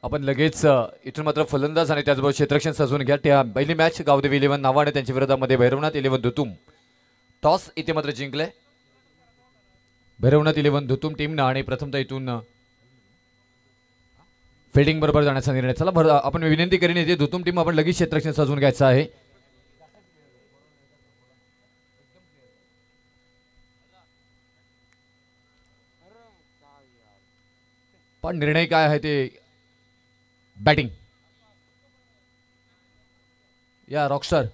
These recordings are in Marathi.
आपण लगेच इथून मात्र फलंदाज आणि त्याचबरोबर क्षेत्ररक्षण सजवून घ्या. त्या पहिली मॅच गावदेवी 11 नावाने त्यांच्या विरोधामध्ये भैरवनाथ 11 धुतुम टॉस इथे मात्र जिंकले. भैरवनाथ 11 धुतुम टीमनं आणि प्रथमतः इथून फिल्डिंग बरोबर जाण्याचा निर्णय. चला आपण विनंती करीन येते धुतुम टीम आपण लगेच क्षेत्ररक्षण सजवून घ्यायचं आहे. पण निर्णय काय आहे ते बॅटिंग या रॉकस्टार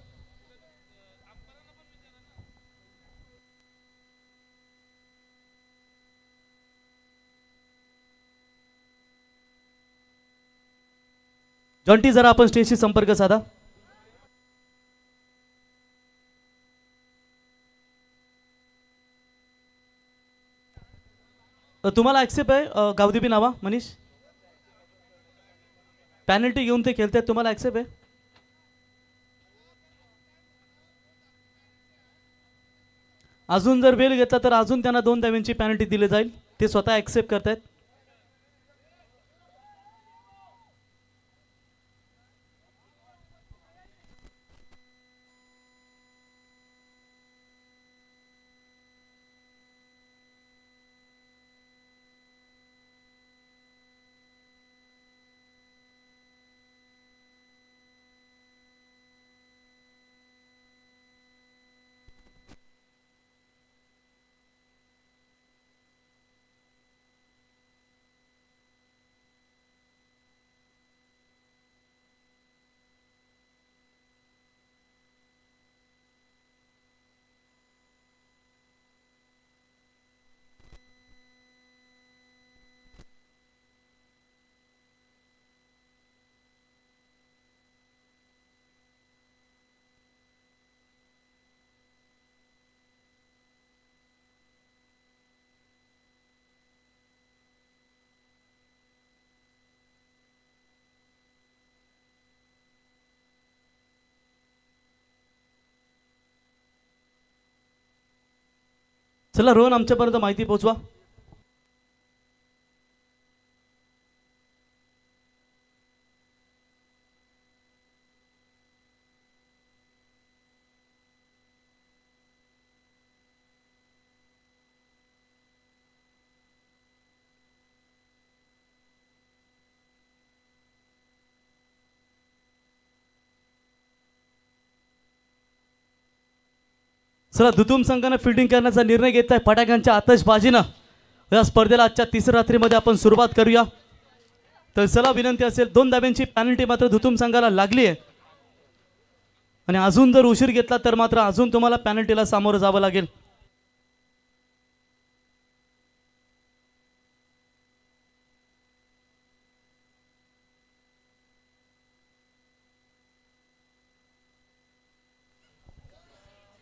जॉन्टी जरा आपण स्टेजशी संपर्क साधा. तुम्हाला ऍक्सेप्ट आहे गावदेवी नावा मनीष पॅनल्टी घेऊन ते खेळतात तुम्हाला ऍक्सेप्ट आहे. अजून जर वेळ घेतला तर अजून त्यांना 2 धावांची पॅनल्टी दिली जाईल. ते स्वतः ऍक्सेप्ट करतायत. चला रोहन आमच्यापर्यंत माहिती पोहोचवा. चला धुतुम संघाने फिल्डिंग करण्याचा निर्णय घेत आहे. फटाक्यांच्या आतषबाजीनं या स्पर्धेला आजच्या तिसऱ्या रात्रीमध्ये आपण सुरुवात करूया. तर चला विनंती असेल 2 धाब्यांची पॅनल्टी मात्र धुतुम संघाला लागली आहे आणि अजून जर उशीर घेतला तर मात्र अजून तुम्हाला पॅनल्टीला सामोरं जावं लागेल.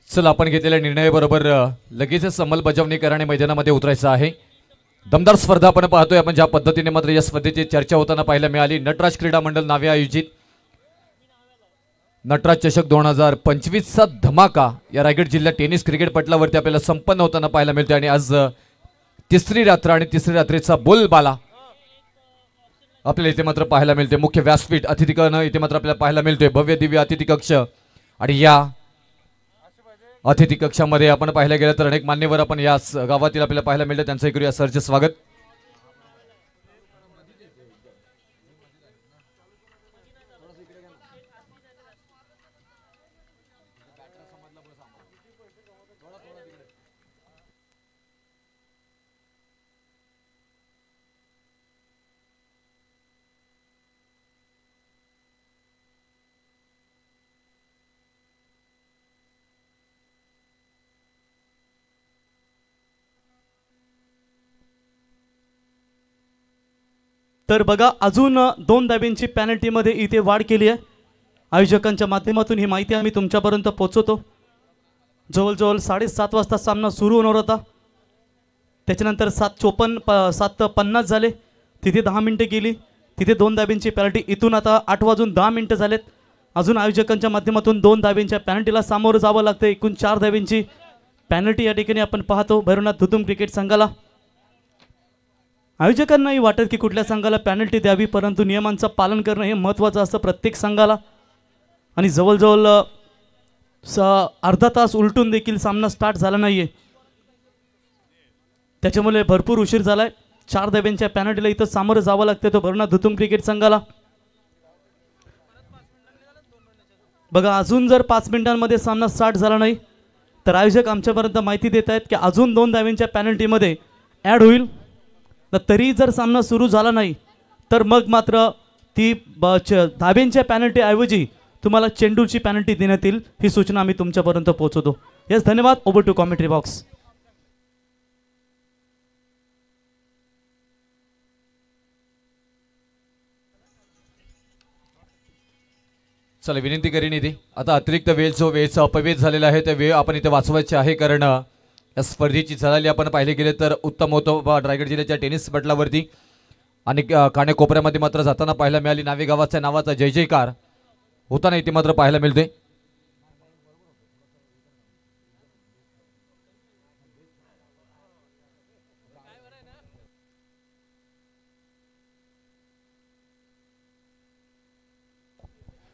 चला आपण घेतलेल्या निर्णयाबरोबर लगेचच अंमलबजावणी करणे मैदानामध्ये उतरायचं आहे. दमदार स्पर्धा आपण पाहतोय. आपण ज्या पद्धतीने मात्र या स्पर्धेची चर्चा होताना पाहायला मिळाली. नटराज क्रीडा मंडळ नावे आयोजित नटराज चषक 2025चा धमाका या रायगड जिल्ह्यात टेनिस क्रिकेट पटलावरती आपल्याला संपन्न होताना पाहायला मिळते आणि आज तिसरी रात्र आणि तिसरी रात्रीचा बोलबाला आपल्याला इथे मात्र पाहायला मिळते. मुख्य व्यासपीठ अतिथीगृह इथे मात्र आपल्याला पाहायला मिळतोय. भव्य दिव्य अतिथी कक्ष आणि या अतिथी कक्षामध्ये आपण पाहायला गेलं तर अनेक मान्यवर आपण या गावातील आपल्याला पाहायला मिळतं. त्यांचं करूया सरचे स्वागत. तर बघा अजून 2 धाब्यांची पॅनल्टीमध्ये इथे वाढ केली आहे. आयोजकांच्या माध्यमातून ही माहिती आम्ही तुमच्यापर्यंत पोहोचवतो. जवळजवळ 7:30 वाजता सामना सुरू होणार होता. त्याच्यानंतर 7:50 झाले. तिथे 10 मिनिटं गेली. तिथे 2 धाब्यांची पॅनल्टी. इथून आता 8:10 झालेत. अजून आयोजकांच्या माध्यमातून 2 धाब्यांच्या पॅनल्टीला सामोरं जावं लागतं. एकूण 4 धाब्यांची पॅनल्टी या ठिकाणी आपण पाहतो भैरवनाथ धुतुम क्रिकेट संघाला. आयोजकांनाही वाटत की कुठल्या संघाला पॅनल्टी द्यावी, परंतु नियमांचं पालन करणं हे महत्त्वाचं असतं प्रत्येक संघाला. आणि जवळजवळ अर्धा तास उलटून देखील सामना स्टार्ट झाला नाही आहे, त्याच्यामुळे भरपूर उशीर झाला आहे. 4 धाब्यांच्या पॅनल्टीला इथं सामोरं जावं लागतं तो भरणा धुतुम क्रिकेट संघाला. बघा अजून जर 5 मिनिटांमध्ये सामना स्टार्ट झाला नाही तर आयोजक आमच्यापर्यंत माहिती देत आहेत की अजून 2 धाब्यांच्या पॅनल्टीमध्ये ॲड होईल. तरी जर सामना सुरू झाला नाही तर मग मात्र ती धाब्यांच्या पॅनल्टी ऐवजी तुम्हाला चेंडूची पॅनल्टी देण्यात येईल, ही सूचना आम्ही तुमच्यापर्यंत पोहोचवतो. येस, धन्यवाद. Over to commentary box. चला विनंती करीन इथे आता अतिरिक्त वेळचा अपव्यय झालेला आहे, त्या वेळ आपण इथे वाचवायची आहे, कारण या स्पर्धेची झळाली आपण पाहिले गेले तर उत्तम होतं रायगड जिल्ह्याच्या टेनिस पटलावरती. आणि कानेकोपऱ्यामध्ये मात्र जाताना पाहायला मिळाली नावे गावाच्या नावाचा जय जयकार होताना इथे मात्र पाहायला मिळते.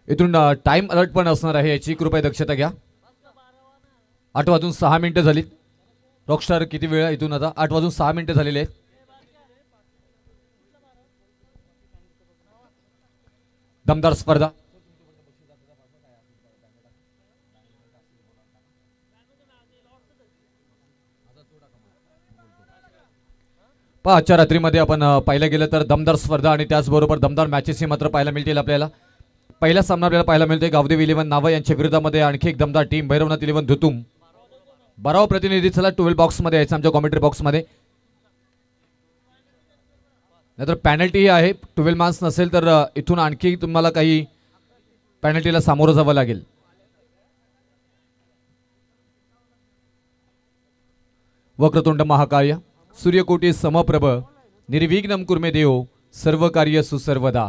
इथून टाइम अलर्ट पण असणार आहे, याची कृपया दक्षता घ्या. 8:06 झाली. रॉकस्टार किती वेळ इथून आता 8:06 झालेले आहेत. दमदार स्पर्धा. आजच्या रात्रीमध्ये आपण पाहिलं गेलं तर दमदार स्पर्धा आणि त्याचबरोबर दमदार मॅचेसही मात्र पाहायला मिळतील आपल्याला. पहिला सामना आपल्याला पाहायला मिळतोय गावदेव 11 नावा यांच्या विरोधामध्ये आणखी एक दमदार टीम भैरवनाथ 11 धुतुम. 12 प्रतिनिधी चला 12 बॉक्समध्ये यायचं आमच्या कॉमेंट्री बॉक्समध्ये. नाहीतर पॅनल्टी आहे, 12 मार्क्स नसेल तर इथून आणखी तुम्हाला काही पॅनल्टीला सामोरं जावं लागेल. वक्रतुंड महाकाय सूर्यकोटी समप्रभ निर्विघ्नं कुर्मे देव सर्व कार्य सुसर्वदा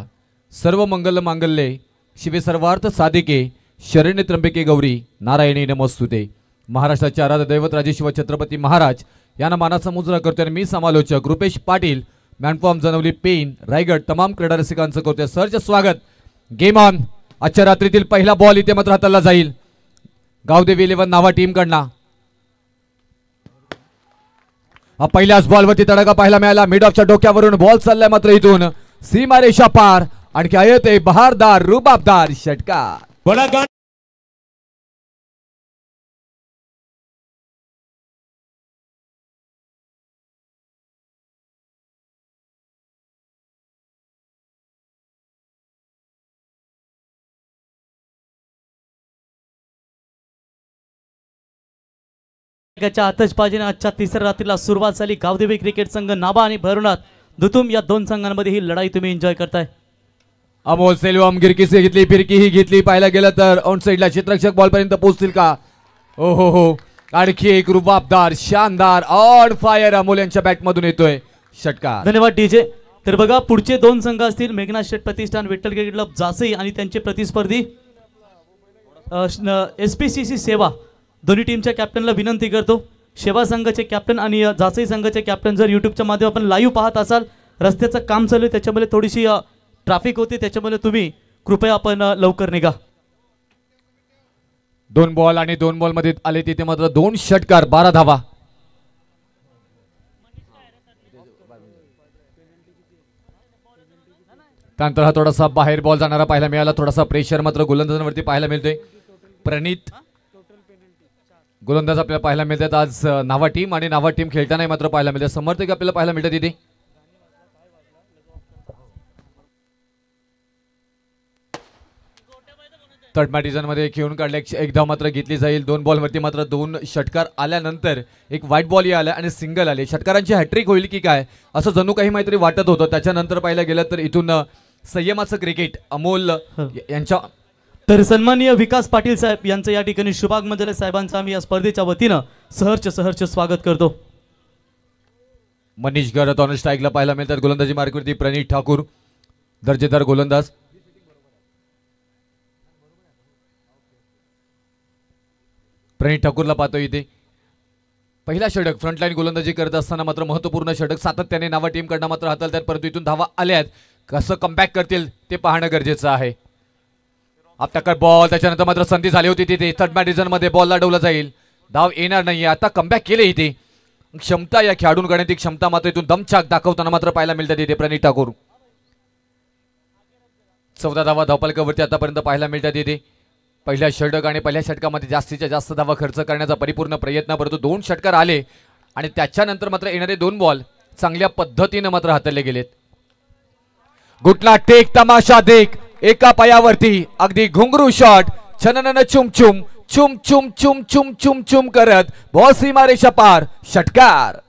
सर्व मंगल मांगल्ये शिवे सर्वार्थ साधिके शरण्य त्र्यंबके गौरी नारायणी नमोस्तुते. महाराष्ट्राचे आराध्य दैवत राजे शिव छत्रपती महाराज यांना मानाचा मुजरा करतोय. मी समालोचक रुपेश पाटील मॅनफॉर्म जनवली पेन रायगड तमाम क्रीडा रसिकांचं करतोय सरचे स्वागत. Game on. आजच्या रात्रीतील पहिला बॉल इथे मात्र हाताला जाईल गावदेव 11 नावा टीम कडनं. पहिल्याच बॉलवरती तडका पाहायला मिळाला. मिड ऑफच्या डोक्यावरून बॉल चाललाय मात्र इथून सीमारेषा पार. आणखी आहेत बहारदार रुबाबदार षटकार. आतषबाजीने आजच्या तिसऱ्या रात्रीला सुरुवात झाली. गावदेवी क्रिकेट संघ नाबा आणि भैरवनाथ धुतुम या 2 संघांमध्ये ही लढाई तुम्ही एन्जॉय करताय. अमोल सेल्वम गिरकीसे घेतली, फिरकी ही घेतली. पाहायला गेलं तर ऑन साइडला क्षेत्ररक्षक बॉल पर्यंत पोहोचतील का? ओ हो आणखी एक रुबाबदार शानदार ऑन फायर अमोल यांच्या बॅट मधून येतोय षटकार. धन्यवाद डीजे. तर बघा पुढचे 2 संघ असतील मेघनाथ शेठ प्रतिष्ठान विठ्ठल क्रिकेट क्लब जासई आणि त्यांचे प्रतिस्पर्धी SPCC सेवा. दोन्ही टीमच्या कॅप्टनला विनंती करतो, सेवा संघाचे कॅप्टन आणि जासई संघाचे कॅप्टन जर यूट्यूबच्या माध्यमातून लाईव्ह पाहत असाल, रस्त्याचं काम चालू आहे त्याच्यामुळे थोडीशी ट्रॅफिक होते, त्याच्यामुळे तुम्ही कृपया आपण लवकर निघा. 2 बॉल आणि 2 बॉल मध्ये आले तिथे मात्र 2 षटकार 12 धावा. त्यानंतर हा थोडासा बाहेर बॉल जाणारा पाहायला मिळाला. थोडासा प्रेशर मात्र गोलंदाजांवरती पाहायला मिळतोय. प्रणित गोलंदाज आपल्याला पाहायला मिळतात आज नावा टीम आणि नावा टीम खेळताना मात्र पाहायला मिळतात. समर्थक आपल्याला पाहायला मिळतात तिथे. तटमाटी मध्ये खेळून काढले एकदा मात्र घेतली जाईल. 2 बॉलवरती मात्र 2 षटकार आल्यानंतर एक व्हाईट बॉल आला आणि सिंगल आले. षटकारांची हॅट्रिक होईल की काय असं जणू काही माहिती वाटत होतं. त्याच्यानंतर पाहायला गेलं तर इथून संयमाचं क्रिकेट अमोल यांच्या. तर सन्माननीय विकास पाटील साहेब यांचं या ठिकाणी शुभागमन साहेबांचं आम्ही या स्पर्धेच्या वतीनं सहर्ष स्वागत करतो. मनीष गरत ऑन स्ट्राईकला पाहायला मिळतात. गोलंदाजी मार्कवरती प्रणित ठाकूर दर्जेदार गोलंदाज. प्रणित ठाकूरला पाहतो इथे. पहिला षटक फ्रंटलाईन गोलंदाजी करत असताना मात्र महत्त्वपूर्ण षटक सातत्याने नावा टीमकडनं मात्र हाताळतात, परंतु इथून धावा आल्यात कसं कमबॅक करतील ते पाहणं गरजेचं आहे. आपल्याकडे बॉल, त्याच्यानंतर मात्र संधी झाली होती तिथे थर्ड मॅन रिझन मध्ये बॉल लाडवला जाईल, धाव येणार नाहीये. आता कमबॅक केले इथे, क्षमता या खेळाडूंकडे ती क्षमता मात्र इथून दमछाक दाखवताना मात्र पाहायला मिळतात इथे प्रणीत ठाकूर. 14 धावा धावफलकावरती आतापर्यंत पाहायला मिळतात इथे. पहिल्या षटक आणि पहिल्या षटकामध्ये जास्तीत जास्त धावा खर्च करण्याचा परिपूर्ण प्रयत्न, परंतु 2 षटकार आले आणि त्याच्यानंतर मात्र येणारे 2 बॉल चांगल्या पद्धतीने मात्र हाताळले गेलेत. गुटला टेक तमाशा देख, एका पायावरती अगदी घुंगरू शॉट, छननन चुम चुम चुम चुम चुम चुम चुम चुम करत बॉल सीमारेषा पार, षटकार.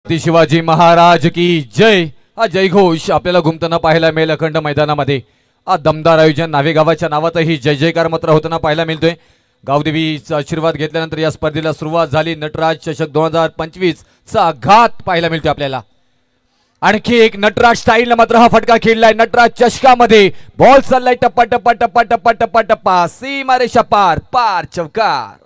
शिवाजी महाराज की जय हा जयघोष आपल्याला घुमताना पाहायला मिळेल अखंड मैदानामध्ये. हा दमदार आयोजन नावे गावाच्या नावातही जय जयकार मात्र होताना पाहायला मिळतोय. गावदेवीचा आशीर्वाद घेतल्यानंतर या स्पर्धेला सुरुवात झाली. नटराज चषक 2025 चा घात पाहायला मिळतोय आपल्याला. आणखी एक नटराज स्टाईल मात्र हा फटका खेळलाय. नटराज चषकामध्ये बॉल चाललाय टप्पा टप्पा टप्पा टप्पा टप्पा टप्पा सीमारेषा पार, पार चौकार.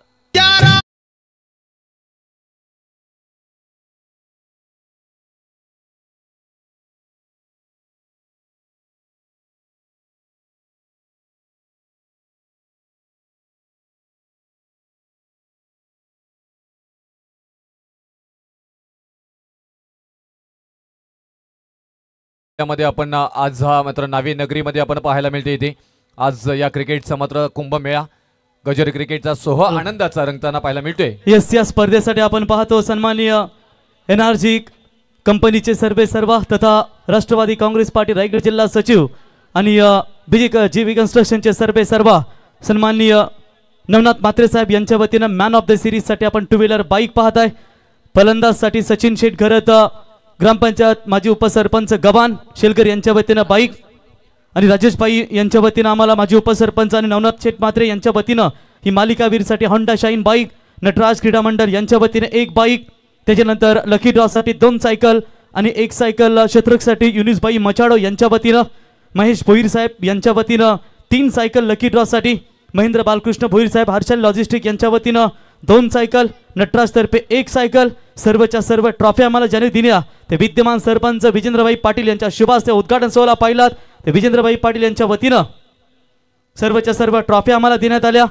मध्ये आपण आज हा मात्र नावी नगरीमध्ये आपण पाहायला मिळते इथे. आज या क्रिकेटचा मात्र कुंभमेळा, गजर क्रिकेटचा सोह आनंदाचा रंगताना पाहायला मिळतोय. येस, या स्पर्धेसाठी आपण पाहतो सन्माननीय एनआरजी कंपनीचे सर्वे सर्वा तथा राष्ट्रवादी काँग्रेस पार्टी रायगड जिल्हा सचिव आणि जीवी कन्स्ट्रक्शनचे सर्वे सर्वा सन्माननीय नवनाथ म्हात्रे साहेब यांच्या वतीनं मॅन ऑफ द सिरीज साठी आपण 2 व्हीलर बाईक पाहताय. फलंदाजसाठी सचिन शेठ घरत, ग्रामपंचायत माजी उपसरपंच गबान शेलकर यांच्या वतीनं बाईक, आणि राजेश भाई यांच्या वतीनं आम्हाला माजी उपसरपंच आणि नवनाथ शेठ म्हात्रे यांच्या वतीनं ही मालिकावीरसाठी होंडा शाईन बाईक, नटराज क्रीडा मंडळ यांच्या वतीने 1 बाईक, त्याच्यानंतर लकी ड्रॉ साठी 2 सायकल आणि 1 सायकल शत्रकसाठी युनिसबाई मचाडो यांच्या वतीनं, महेश भोईर साहेब यांच्या वतीनं 3 सायकल लकी ड्रॉ साठी, महेंद्र बालकृष्ण भोईर साहेब हर्षल लॉजिस्टिक यांच्या वतीनं 2 सायकल, नटराज तर्फे 1 सायकल. सर्वच्या सर्व ट्रॉफी आम्हाला ज्याने दिल्या ते विद्यमान सरपंच विजेंद्रभाई पाटील यांच्या शुभ हस्ते उद्घाटन सोहळा पाहिलात. ते विजेंद्रभाई पाटील यांच्या वतीनं सर्वच्या सर्व ट्रॉफी आम्हाला देण्यात आल्या.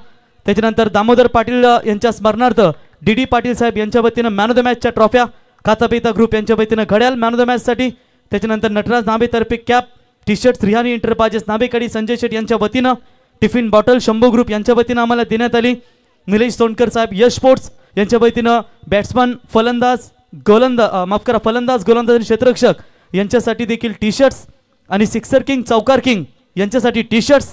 त्याच्यानंतर दामोदर पाटील यांच्या स्मरणार्थ डी पाटील साहेब यांच्या वतीनं मॅन ऑफ द मॅचच्या ट्रॉफ्या, खातापिता ग्रुप यांच्या वतीनं घड्याळ मॅन ऑफ द मॅच साठी, त्याच्यानंतर नटराज नाबे तर्फे कॅप, टी शर्ट रिहानी एंटरप्राइजेस नाबेकडी संजय शेठ यांच्या वतीनं, टिफिन बॉटल शंभू ग्रुप यांच्या वतीनं आम्हाला देण्यात आली. निलेश सोनकर साहेब यश स्पोर्ट्स यांच्या वतीनं बॅट्समन फलंदाज गोलंदाज आणि क्षेत्ररक्षक यांच्यासाठी देखील टी शर्ट्स, आणि सिक्सर किंग चौकार किंग यांच्यासाठी T shirts.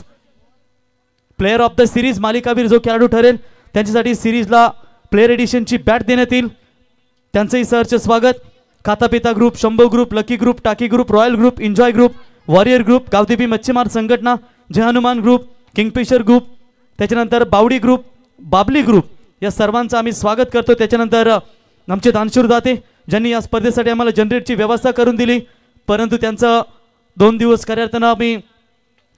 Player of the series मालिकावीर जो खेळाडू ठरेल त्यांच्यासाठी सिरीजला प्लेयर एडिशनची बॅट देण्यात येईल. त्यांचंही सहर्ष स्वागत. खातापिता group, Shambhu group, lucky group, टाकी group, royal group, enjoy group, warrior group, गावदेवी मच्छीमार संघटना, Jai Hanuman group, Kingfisher group, त्याच्यानंतर बावडी ग्रुप, बाबली ग्रुप या सर्वांचं आम्ही स्वागत करतो. त्याच्यानंतर आमचे दानशूर दाते ज्यांनी या स्पर्धेसाठी आम्हाला जनरेटची व्यवस्था करून दिली, परंतु त्यांचं 2 दिवस कार्यार्थानं आम्ही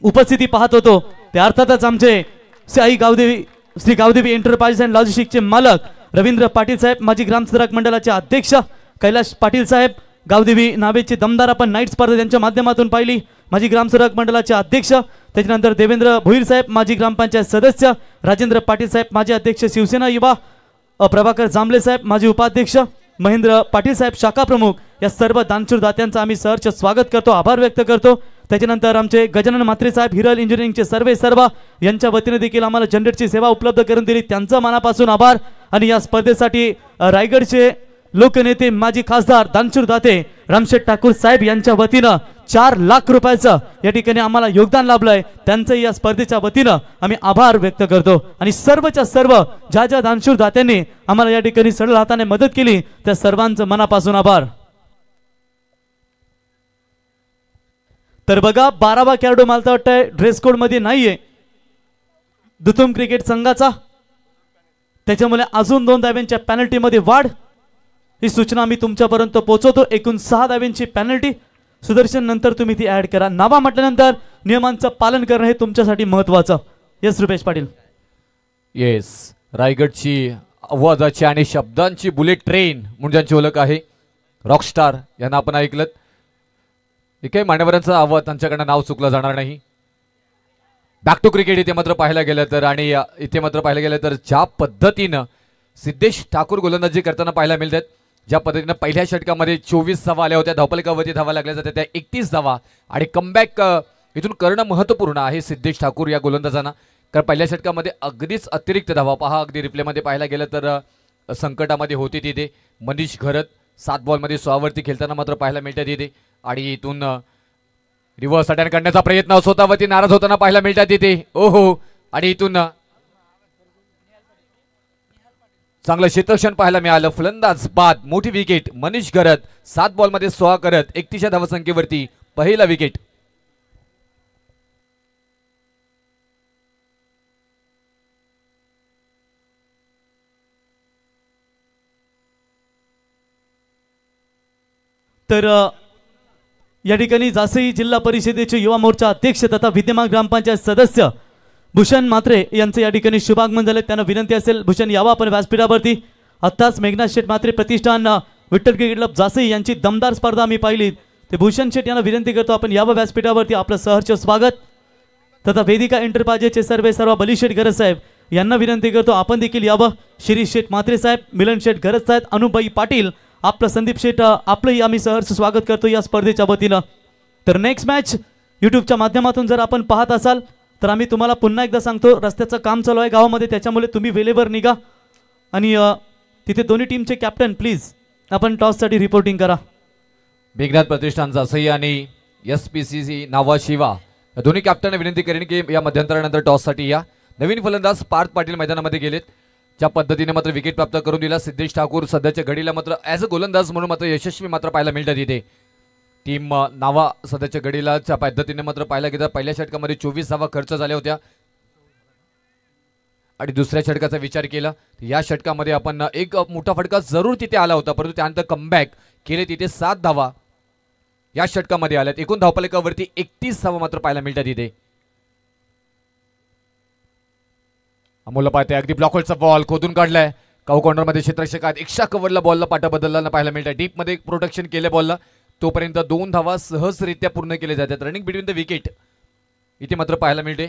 उपस्थिती पाहत होतो. ते अर्थातच आमचे श्री गावदेवी एंटरप्राइज अँड लॉजिस्टिकचे मालक रवींद्र पाटील साहेब, माजी ग्रामसुधारक मंडळाचे अध्यक्ष कैलाश पाटील साहेब, गावदेवी नावेची दमदार आपण नाईट स्पर्धा त्यांच्या माध्यमातून पाहिली, माजी ग्रामसुधारक मंडळाचे अध्यक्ष. त्याच्यानंतर देवेंद्र भोईर साहेब, माजी ग्रामपंचायत सदस्य, राजेंद्र पाटील साहेब, माजी अध्यक्ष शिवसेना युवा, प्रभाकर जांभळे साहेब, माजी उपाध्यक्ष, महेंद्र पाटील साहेब शाखा प्रमुख या सर्व दानशूर दात्यांचं आम्ही सहर्ष स्वागत करतो, आभार व्यक्त करतो. त्याच्यानंतर आमचे गजानन म्हात्रे साहेब हिरल इंजिनिअरिंगचे सर्वे सर्व यांच्या वतीने देखील आम्हाला जनरेटची सेवा उपलब्ध करून दिली, त्यांचं मनापासून आभार. आणि या स्पर्धेसाठी रायगडचे लोकनेते माजी खासदार दानशूर दाते रामशेठ ठाकूर साहेब यांच्या वतीनं 4 लाख रुपयाचं या ठिकाणी आम्हाला योगदान लाभलंय, त्यांचं या स्पर्धेच्या वतीनं आम्ही आभार व्यक्त करतो. आणि सर्वच्या सर्व ज्या दानशूर दात्यांनी आम्हाला या ठिकाणी सरळ हाताने मदत केली त्या सर्वांचं मनापासून आभार. तर बघा 12वा खेळाडू मला वाटतंय ड्रेस कोड मध्ये नाहीये, दुतुम क्रिकेट संघाचा, त्याच्यामुळे अजून 2 धाब्यांच्या पॅनल्टीमध्ये वाढ, ही सूचना मी तुमच्यापर्यंत पोहोचवतो. एकूण 6 धाब्यांची पॅनल्टी. सुदर्शन नंतर तुम्ही ती ऍड करा. नावा म्हटल्यानंतर नियमांचं पालन करणं हे तुमच्यासाठी महत्वाचं. येस रुपेश पाटील. येस, रायगडची आवाजाची आणि शब्दांची बुलेट ट्रेन म्हणून ज्यांची ओळख आहे रॉकस्टार यांना आपण ऐकलं. एकही मान्यवरांचं आवाज त्यांच्याकडनं नाव चुकलं जाणार नाही. बॅक टू क्रिकेट इथे मात्र पाहायला गेलं तर आणि इथे मात्र पाहायला गेलं तर ज्या पद्धतीनं सिद्धेश ठाकूर गोलंदाजी करताना पाहायला मिळतात, ज्या पद्धतीनं पहिल्या षटकामध्ये 24 धावा आल्या होत्या, धावपलकावरती धावा लागल्या जातात त्या 31 धावा आणि कमबॅक इथून करणं महत्त्वपूर्ण आहे सिद्धेश ठाकूर या गोलंदाजांना. कारण पहिल्या षटकामध्ये अगदीच अतिरिक्त धावा पहा, अगदी रिप्लेमध्ये पाहायला गेलं तर संकटामध्ये होती तिथे मनीष घरत 7 बॉलमध्ये 6 वरती खेळताना मात्र पाहायला मिळतात तिथे. आणि इथून रिव्हर्स अटॅक करण्याचा प्रयत्न स्वतःवरती नाराज होताना पाहायला मिळतात तिथे. ओहो, आणि इथून चांगलं क्षेत्ररक्षण पाहायला मिळालं. फलंदाज बाद, मोठी विकेट. मनीष घरत 7 बॉलमध्ये 6 करत 31 धावसंख्येवरती पहिला विकेट. तर या ठिकाणी जासई जिल्हा परिषदेचे युवा मोर्चा अध्यक्ष तथा विद्यमान ग्रामपंचायत सदस्य भूषण म्हात्रे यांचे या ठिकाणी शुभागमन झाले. त्यांना विनंती असेल भूषण यावा आपण व्यासपीठावरती. आत्ताच मेघनाथ शेठ म्हात्रे प्रतिष्ठान विठ्ठल क्रिकेट क्लब जासई यांची दमदार स्पर्धा मी पाहिली. ते भूषण शेठ यांना विनंती करतो आपण यावं व्यासपीठावरती. आपलं सहर्ष स्वागत. तथा वेदिका एंटरप्राइजेसचे सर्व बलीशेठ गरज साहेब यांना विनंती करतो आपण देखील यावं. शिरीष शेठ म्हात्रे साहेब, मिलन शेठ गरज साहेब, अनुबाई पाटील, आपलं संदीप शेठ, आपलंही आम्ही सहर्ष स्वागत करतो या स्पर्धेच्या वतीनं. तर नेक्स्ट मॅच यूट्यूबच्या माध्यमातून जर आपण पाहत असाल तर आम्ही तुम्हाला पुन्हा एकदा सांगतो, रस्त्याचं काम चालू आहे गावामध्ये, त्याच्यामुळे तुम्ही वेळेवर निघा. आणि तिथे दोन्ही टीमचे कॅप्टन प्लीज आपण टॉससाठी रिपोर्टिंग करा. मेघनाथ प्रतिष्ठान जासई आणि SPCC नावा शिवा या दोन्ही कॅप्टनना विनंती करेन की या मध्यंतरानंतर टॉससाठी या. नवीन फलंदाज पार्थ पाटील मैदानामध्ये गेलेत. ज्या पद्धतीने मात्र विकेट प्राप्त करून दिला सिद्धेश ठाकूर सध्याच्या घडीला मात्र ॲज अ गोलंदाज म्हणून मात्र यशस्वी मात्र पाहायला मिळतात इथे. टीम नावा सध्याच्या घडीला त्या पद्धतीने मात्र पाहायला गेलं पहिल्या षटकामध्ये 24 धावा खर्च झाल्या होत्या आणि दुसऱ्या षटकाचा विचार केला या षटकामध्ये आपण एक मोठा फटका जरूर तिथे आला होता, परंतु त्यानंतर कमबॅक केले. तिथे 7 धावा या षटकामध्ये आल्यात. एकूण धावफलकावरती 31 धावा मात्र पाहायला मिळतात तिथे. अमोल पाहते अगदी ब्लॉकवरचा बॉल खोदून काढलाय. काऊ कॉर्नरमध्ये क्षेत्ररक्षकात एक्स्ट्रा कव्हरला बॉलला पाटा बदलताना पाहायला मिळतात. डीपमध्ये प्रोटेक्शन केले बॉलला, तोपर्यंत 2 धावा सहजरित्या पूर्ण केले जातात. रनिंग बिटवीन द विकेट इथे मात्र पाहायला मिळते.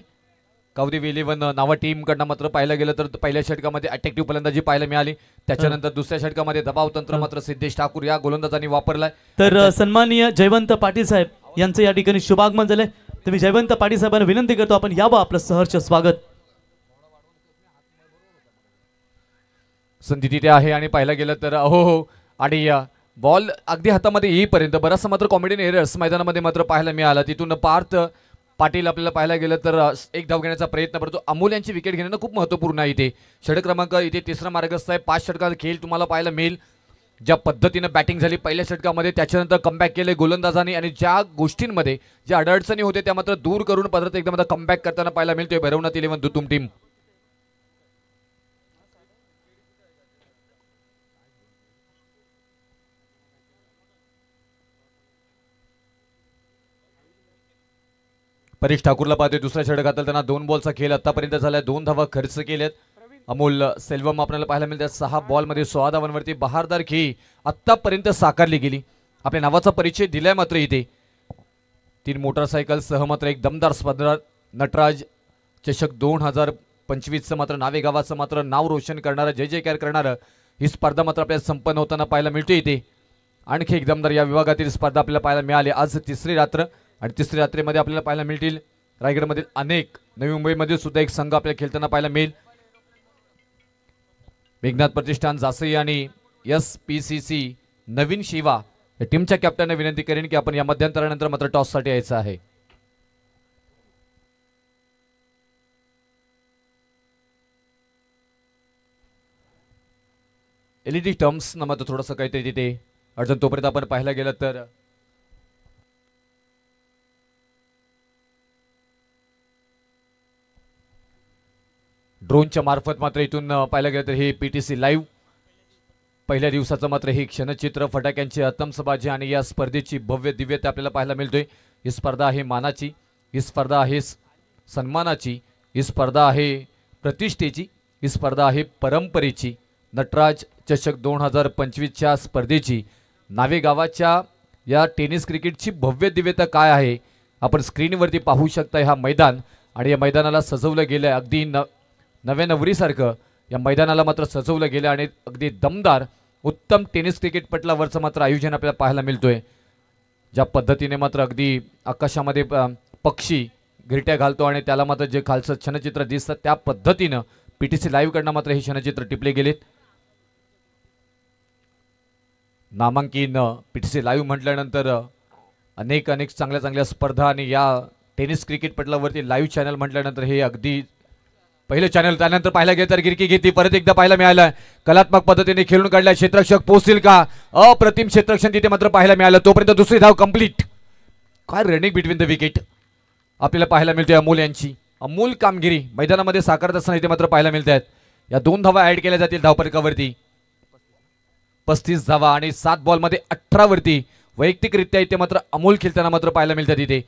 काउदी वेलेवन नावा टीम कडनं मात्र पाहायला गेलं तर पहिल्या षटकामध्ये अट्रॅक्टिव्ह फलंदाजी पाहायला मिळाली. त्याच्यानंतर दुसऱ्या षटकामध्ये दबाव तंत्र मात्र सिद्धेश ठाकूर या गोलंदाजांनी वापरलाय. तर सन्माननीय जयवंत पाटील साहेब यांचं या ठिकाणी शुभागमन झालंय. तुम्ही जयवंत पाटील साहेबांना विनंती करतो आपण यावं. आपलं सहर्ष स्वागत. संधी तिथे आहे आणि पाहायला गेलं तर हो आणि बॉल अगदी हातामध्ये येईपर्यंत बराचसा मात्र कॉमेडियन एरर्स मैदानामध्ये मात्र पाहायला मिळाला. तिथून पार्थ पाटील आपल्याला पाहायला गेलं तर एक धाव घेण्याचा प्रयत्न करतो. अमोल यांची विकेट घेणं खूप महत्त्वपूर्ण आहे. इथे षटक क्रमांक इथे तिसरा मार्गस्थ आहे. 5 षटकाचा खेळ तुम्हाला पाहायला मिळेल. ज्या पद्धतीनं बॅटिंग झाली पहिल्या षटकामध्ये, त्याच्यानंतर कमबॅक केले गोलंदाजांनी आणि ज्या गोष्टींमध्ये ज्या अडचणी होते त्या मात्र दूर करून परत एकदम आता कमबॅक करताना पाहायला मिळतोय भैरवनाथ 11 दुतुम टीम. परेश ठाकूरला पाहतोय दुसऱ्या षटकात. त्यांना 2 बॉलचा खेळ आतापर्यंत झालाय. 2 धावा खर्च केल्यात. अमोल सेल्वम आपल्याला पाहायला मिळतात. 6 बॉलमध्ये 16 धावांवरती बहारदार खेळी आतापर्यंत साकारली गेली. आपल्या नावाचा परिचय दिलाय मात्र इथे. 3 मोटरसायकल सह मात्र एक दमदार स्पर्धा. नटराज चषक 2025चं मात्र नावे गावाचं मात्र नाव रोशन करणारं, जय जयकार करणारं ही स्पर्धा मात्र आपल्याला संपन्न होताना पाहायला मिळते इथे. आणखी एक दमदार या विभागातील स्पर्धा आपल्याला पाहायला मिळाली. आज तिसरी रात्र आणि तिसरी रात्रीमध्ये आपल्याला पाहायला मिळतील रायगडमधील अनेक, नवी मुंबईमध्ये सुद्धा एक संघ आपल्याला खेळताना पाहायला मिळेल. मेघनाथ प्रतिष्ठान जासई आणि SPCC नवीन शिवा या टीमच्या कॅप्टनने विनंती करेन की आपण या मध्यंतरानंतर मात्र टॉससाठी यायचं आहे. LED टर्म्स ना मात्र थोडंसं काहीतरी तिथे अडचण. तोपर्यंत आपण पाहायला गेलं तर ड्रोनच्या मार्फत मात्र इथून पाहायला गेलं तर हे पीटीसी लाईव्ह पहिल्या दिवसाचं मात्र हे क्षणचित्र, फटाक्यांची आतंसबाजी आणि या स्पर्धेची भव्य दिव्यता आपल्याला पाहायला मिळतोय। ही स्पर्धा आहे मानाची, ही स्पर्धा आहे सन्मानाची, ही स्पर्धा आहे प्रतिष्ठेची, ही स्पर्धा आहे परंपरेची। नटराज चषक 2025च्या स्पर्धेची नावे गावाच्या या टेनिस क्रिकेटची भव्य दिव्यता काय आहे आपण स्क्रीनवरती पाहू शकता। हा मैदान आणि या मैदानाला सजवलं गेलं अगदी नव्या नवरीसारखं या मैदानाला मात्र सजवलं गेलं आणि अगदी दमदार उत्तम टेनिस क्रिकेटपटलावरचं मात्र आयोजन आपल्याला पाहायला मिळतोय। ज्या पद्धतीने मात्र अगदी आकाशामध्ये पक्षी घिरट्या घालतो आणि त्याला मात्र जे खालचं क्षणचित्र दिसतं त्या पद्धतीनं पीटीसी लाईव्ह कडनं मात्र हे क्षणचित्र टिपले गेलेत। नामांकित पीटीसी लाईव्ह म्हटल्यानंतर अनेक चांगल्या स्पर्धा आणि या टेनिस क्रिकेट पटलावरती लाईव्ह चॅनल म्हटल्यानंतर हे अगदी पहिलं चॅनल। त्यानंतर पाहायला गेलं तर गिरकी घेतली, परत एकदा पाहायला मिळालं कलात्मक पद्धतीने खेळून काढल्या, क्षेत्ररक्षक पोहोचतील का, अप्रतिम क्षेत्ररक्षण तिथे मात्र पाहायला मिळालं। तोपर्यंत दुसरी धाव कंप्लीट, काय रनिंग बिटवीन द विकेट आपल्याला पाहायला मिळते। अमोल यांची अमोल कामगिरी मैदानामध्ये साकारत असताना इथे मात्र पाहायला मिळत आहेत। या 2 धावा ऍड केल्या जातील धावफलकावरती, 35 धावा आणि 7 बॉलमध्ये 18 वरती वैयक्तिकरित्या इथे मात्र अमोल खेळताना मात्र पाहायला मिळतात। इथे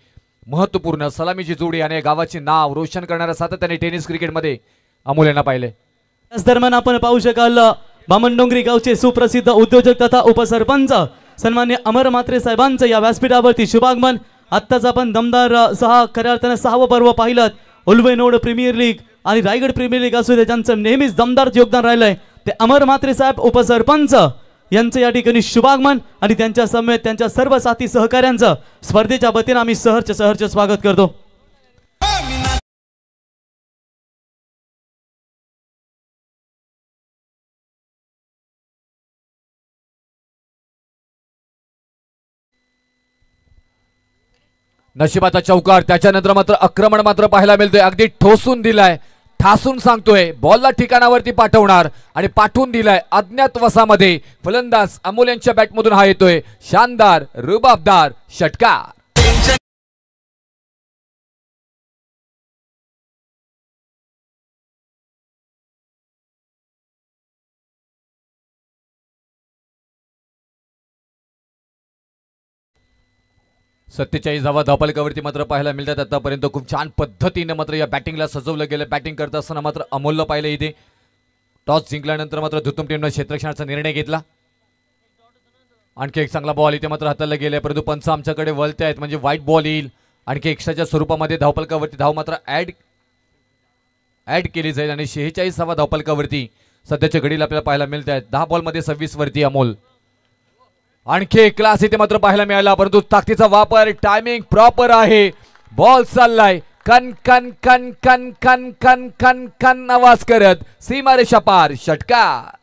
महत्वपूर्ण सलामीची जोडी आणि गावाचे नाव रोशन करणारा सातत्याने टेनिस क्रिकेटमध्ये अमोल यांना पाहिले। त्याच दरम्यान आपण पाहू शकाल बामणडोंगरी गावचे सुप्रसिद्ध उद्योजक तथा उपसरपंच सन्मान्य अमर म्हात्रे साहेबांचं या व्यासपीठावरती शुभागमन। आत्ताच आपण दमदार खऱ्या अर्थाने 6वं पर्व पाहिलं। उल्वेनोड प्रीमियर लीग आणि रायगड प्रीमियर लीग असू दे, त्यांचं नेहमीच दमदार योगदान राहिलंय ते अमर म्हात्रे साहेब उपसरपंच यांचं या ठिकाणी शुभागमन आणि त्यांच्या समेत त्यांच्या सर्व साथी सहकाऱ्यांचं स्पर्धेच्या वतीने आम्ही सहर्ष स्वागत करतो। नशिबाचा चौकार, त्याच्यानंतर मात्र आक्रमण मात्र पाहायला मिळतोय, अगदी ठोसून दिलाय, ठासून सांगतोय बॉलला ठिकाणावरती पाठवणार आणि पाठवून दिलाय अज्ञातवासामध्ये। फलंदाज अमोल यांच्या बॅटमधून हा येतोय शानदार रुबाबदार षटकार। सत्तेचाळीस धावा धावफलकावरती मात्र पाहायला मिळतात। आतापर्यंत खूप छान पद्धतीने मात्र या बॅटिंगला सजवलं गेलं। बॅटिंग करत असताना मात्र अमोलला पाहिलं इथे टॉस जिंकल्यानंतर मात्र धुतुम टीमने क्षेत्ररक्षणाचा निर्णय घेतला। आणखी एक चांगला बॉल इथे मात्र हाताला गेले, परंतु पंच आमच्याकडे वळते आहेत म्हणजे व्हाईट बॉल येईल। आणखी एक्स्ट्राच्या स्वरूपामध्ये धावफलकावरती धाव मात्र ऍड केली जाईल आणि 46व्या धावफलकावरती सध्याच्या घडीला आपल्याला पाहायला मिळत आहेत 10 बॉलमध्ये 26 वरती अमोल। आणखी एक क्लास इथे मात्र पाहायला मिळाला, परंतु ताकदीचा वापर, टायमिंग प्रॉपर आहे, बॉल चाललाय कन कन कन कन कन कन कन कन आवाज करत सीमारेषा पार षटकार।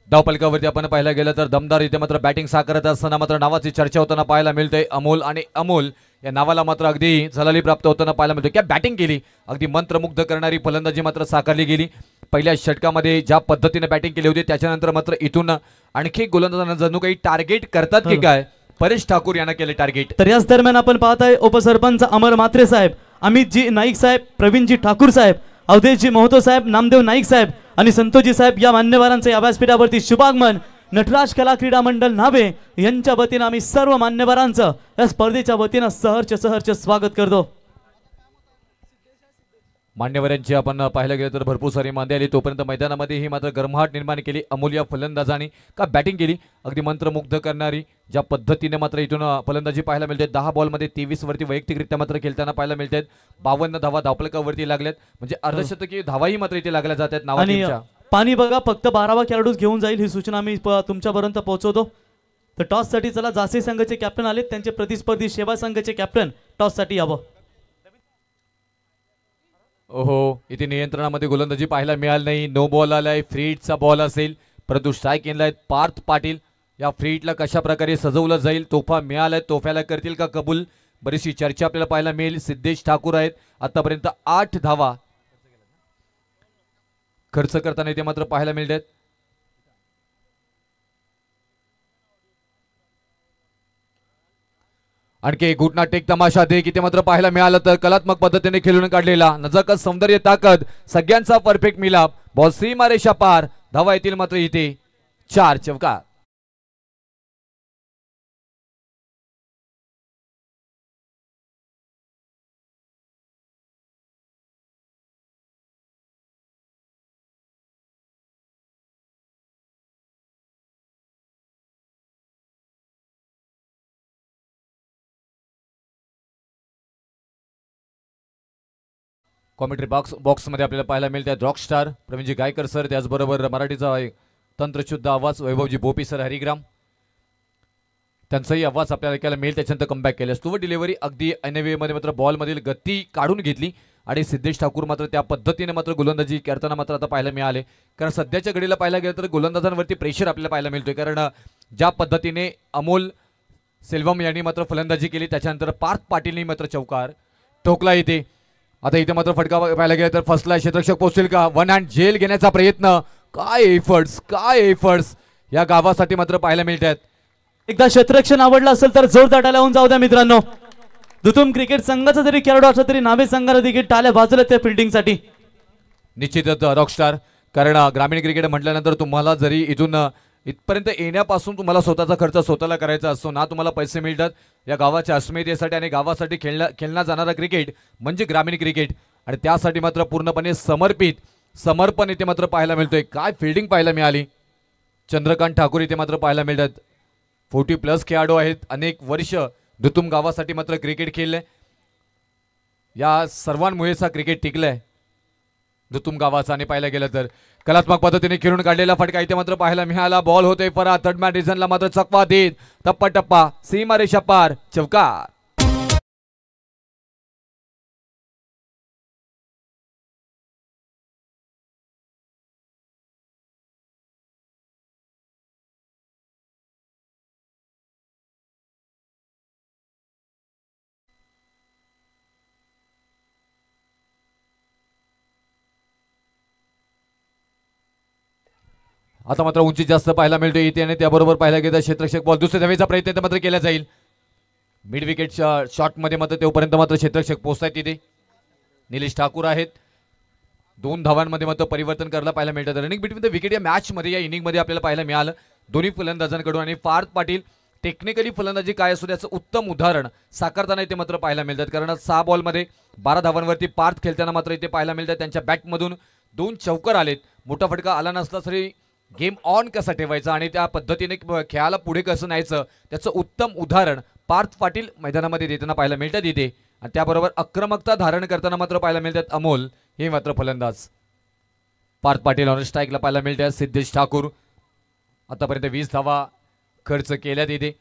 धावफलकावरती आपण पाहायला गेलं तर दमदार इथे मात्र बॅटिंग साकारत असताना मात्र नावाची चर्चा होताना पाहायला मिळते अमोल, आणि अमोल या नावाला मात्र अगदी झलाली प्राप्त होताना पाहायला मिळते। क्या बॅटिंग केली, अगदी मंत्रमुग्ध करणारी फलंदाजी मात्र साकारली गेली। पहिल्या षटकामध्ये ज्या पद्धतीने बॅटिंग केली होती त्याच्यानंतर मात्र इथून आणखी गोलंदाजांना जणू काही टार्गेट करतात की काय, परेश ठाकूर यांना केले टार्गेट। तर याच दरम्यान आपण पाहताय उपसरपंच अमर म्हात्रे साहेब, अमितजी नाईक साहेब, प्रवीणजी ठाकूर साहेब, अवधेशजी महतो साहेब, नामदेव नाईक साहेब आणि संतोषजी साहेब या मान्यवरांचे या व्यासपीठावरती शुभागमन। नटराज कला क्रीडा मंडळ नावे यांच्या वतीने आम्ही सर्व मान्यवरांचं या स्पर्धेच्या वतीने सहर्ष स्वागत करतो। मान्यवरांची आपण पाहायला गेलं तर भरपूर सारी मांदी आली, तोपर्यंत मैदानामध्ये ही मात्र गरमाहट निर्माण केली अमोल या फलंदाजांनी। का बॅटिंग केली, अगदी मंत्रमुग्ध करणारी ज्या पद्धतीने मात्र इथून फलंदाजी पाहायला मिळते। 10 बॉलमध्ये 23 वरती वैयक्तिकरित्या मात्र खेळताना पाहायला मिळत आहेत। 52 धावा धावफलकावरती लागल्यात, म्हणजे अर्धशतकीय धावाही मात्र इथे लागल्या जात आहेत। पाणी बघा फक्त 12वा खेळाडूच घेऊन जाईल ही सूचना आम्ही तुमच्यापर्यंत पोहोचवतो। तर टॉससाठी चला जासी संघाचे कॅप्टन आले, त्यांचे प्रतिस्पर्धी शेवा संघाचे कॅप्टन टॉससाठी यावं. ओहो, इथे नियंत्रणामध्ये गोलंदाजी पाहायला मिळाली नाही. नो बॉल आलाय, फ्री हिटचा बॉल असेल, परंतु स्ट्राईक केलाय पार्थ पाटील. या फ्री हिटला कशा प्रकारे सजवलं जाईल, तोफा मिळालाय, तोफ्याला करतील का कबूल, बरीचशी चर्चा आपल्याला पाहायला मिळेल. सिद्धेश ठाकूर आहेत, आतापर्यंत 8 धावा खर्च करताना इथे मात्र पाहायला मिळतात. आणखी एक घुटनाटेक तमाशा देख इथे मात्र पाहायला मिळालं तर कलात्मक पद्धतीने खेळून काढलेला नजाकत, सौंदर्य, ताकद सगळ्यांचा परफेक्ट मिलाप. बॉल सीमारेषा पार, धावा येतील मात्र इथे 4 चौकार. कॉमेंट्री बॉक्समध्ये आपल्याला पाहायला मिळतात रॉकस्टार प्रवीणजी गायकर सर, त्याचबरोबर मराठीचा तंत्रशुद्ध आवाज वैभवजी बोपी सर हरिग्राम, त्यांचाही आवाज आपल्याला ऐकायला मिळेल. त्याच्यानंतर कमबॅक केलं, स्तुवर डिलिव्हरी अगदी मध्ये मात्र बॉलमधील गती काढून घेतली आणि सिद्धेश ठाकूर मात्र त्या पद्धतीने मात्र गोलंदाजी करताना मात्र आता पाहायला मिळाले. कारण सध्याच्या घडीला पाहायला गेलं तर गोलंदाजांवरती प्रेशर आपल्याला पाहायला मिळतोय. कारण ज्या पद्धतीने अमोल सेल्वम यांनी मात्र फलंदाजी केली, त्याच्यानंतर पार्थ पाटीलनी मात्र चौकार ठोकला इथे. आता इथे मात्र फटका पाहायला गेला तर फसला, क्षेत्ररक्षक पोहोचेल का, वन हँड झेल घेण्याचा प्रयत्न, काय एफर्ट्स या गावासाठी मात्र पाहायला मिळतात. एकदा क्षेत्ररक्षण आवडलं असेल तर जोरदार टाळ्या होऊन जाऊ द्या मित्रांनो. दुतुम क्रिकेट संघाचा जरी खेळाडू असला तरी नावे संघाला देखील टाळ्या वाजवल्या त्या फिल्डिंगसाठी. निश्चितच रॉकस्टार, कारण ग्रामीण क्रिकेट म्हटल्यानंतर तुम्हाला जरी इथून इथपर्यंत येण्यापासून तुम्हाला स्वतःचा खर्च स्वतःला करायचा असतो ना, तुम्हाला पैसे मिळतात या गावाच्या अस्मितेसाठी आणि गावासाठी खेळला जाणारा क्रिकेट म्हणजे ग्रामीण क्रिकेट, आणि त्यासाठी मात्र पूर्णपणे समर्पण इथे मात्र पाहायला मिळतोय. काय फिल्डिंग पाहायला मिळाली. चंद्रकांत ठाकूर इथे मात्र पाहायला मिळतात, 40+ खेळाडू आहेत, अनेक वर्ष दुतुम गावासाठी मात्र क्रिकेट खेळले. या सर्वांमुळेच हा क्रिकेट टिकलाय दुतुम गावाचा. आणि पाहायला गेलं तर कलात्मक पद्धतीने खेळून काढलेला फटका इथे मात्र पाहायला मिळाला. बॉल होतोय परा, थर्ड मॅन रिझनला मात्र चकवा देत टप्पा सीमारेषा पार चौकार. आता मात्र उंची जास्त पाहायला मिळते इथे, आणि त्याबरोबर पाहायला गेलं क्षेत्ररक्षक बॉल दुसऱ्या धावेचा प्रयत्न मात्र केला जाईल. मिड विकेट शॉटमध्ये मात्र तोपर्यंत मात्र क्षेत्ररक्षक पोहोचतायत तिथे. निलेश ठाकूर आहेत, 2 धावांमध्ये मात्र परिवर्तन करायला पाहायला मिळतं. रनिंग बिटवीन द विकेट या मॅचमध्ये या इनिंगमध्ये आपल्याला पाहायला मिळालं दोन्ही फलंदाजांकडून. आणि पार्थ पाटील टेक्निकली फलंदाजी काय असतो त्याचं उत्तम उदाहरण साकारताना इथे मात्र पाहायला मिळतात. कारण 6 बॉलमध्ये 12 धावांवरती पार्थ खेळताना मात्र इथे पाहायला मिळतात. त्यांच्या बॅटमधून 2 चौकार आलेत. मोठा फटका आला नसला तरी गेम ऑन कसा ठेवायचा आणि त्या पद्धतीने खेळाला पुढे कसं न्यायचं त्याचं उत्तम उदाहरण पार्थ पाटील मैदानामध्ये देताना पाहायला मिळतात इथे. आणि त्याबरोबर आक्रमकता धारण करताना मात्र पाहायला मिळतात अमोल हे मात्र फलंदाज. पार्थ पाटील ऑन स्ट्राईकला पाहायला मिळतात. सिद्धेश ठाकूर आतापर्यंत 20 धावा खर्च केल्यात इथे.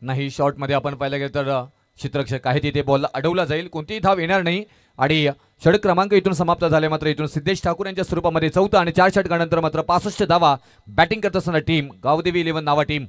नाही शॉटमध्ये आपण पाहायला गेलं तर क्षेत्ररक्षक आहे तिथे, बॉलला अडवला जाईल, कोणतीही धाव येणार नाही. आणि षटक क्रमांक इथून समाप्त झाले. मात्र इथून सिद्धेश ठाकूर यांच्या स्वरूपामध्ये 4था आणि 4 षटकानंतर मात्र 65 धावा बॅटिंग करत असताना टीम गावदेवी 11 नावा टीम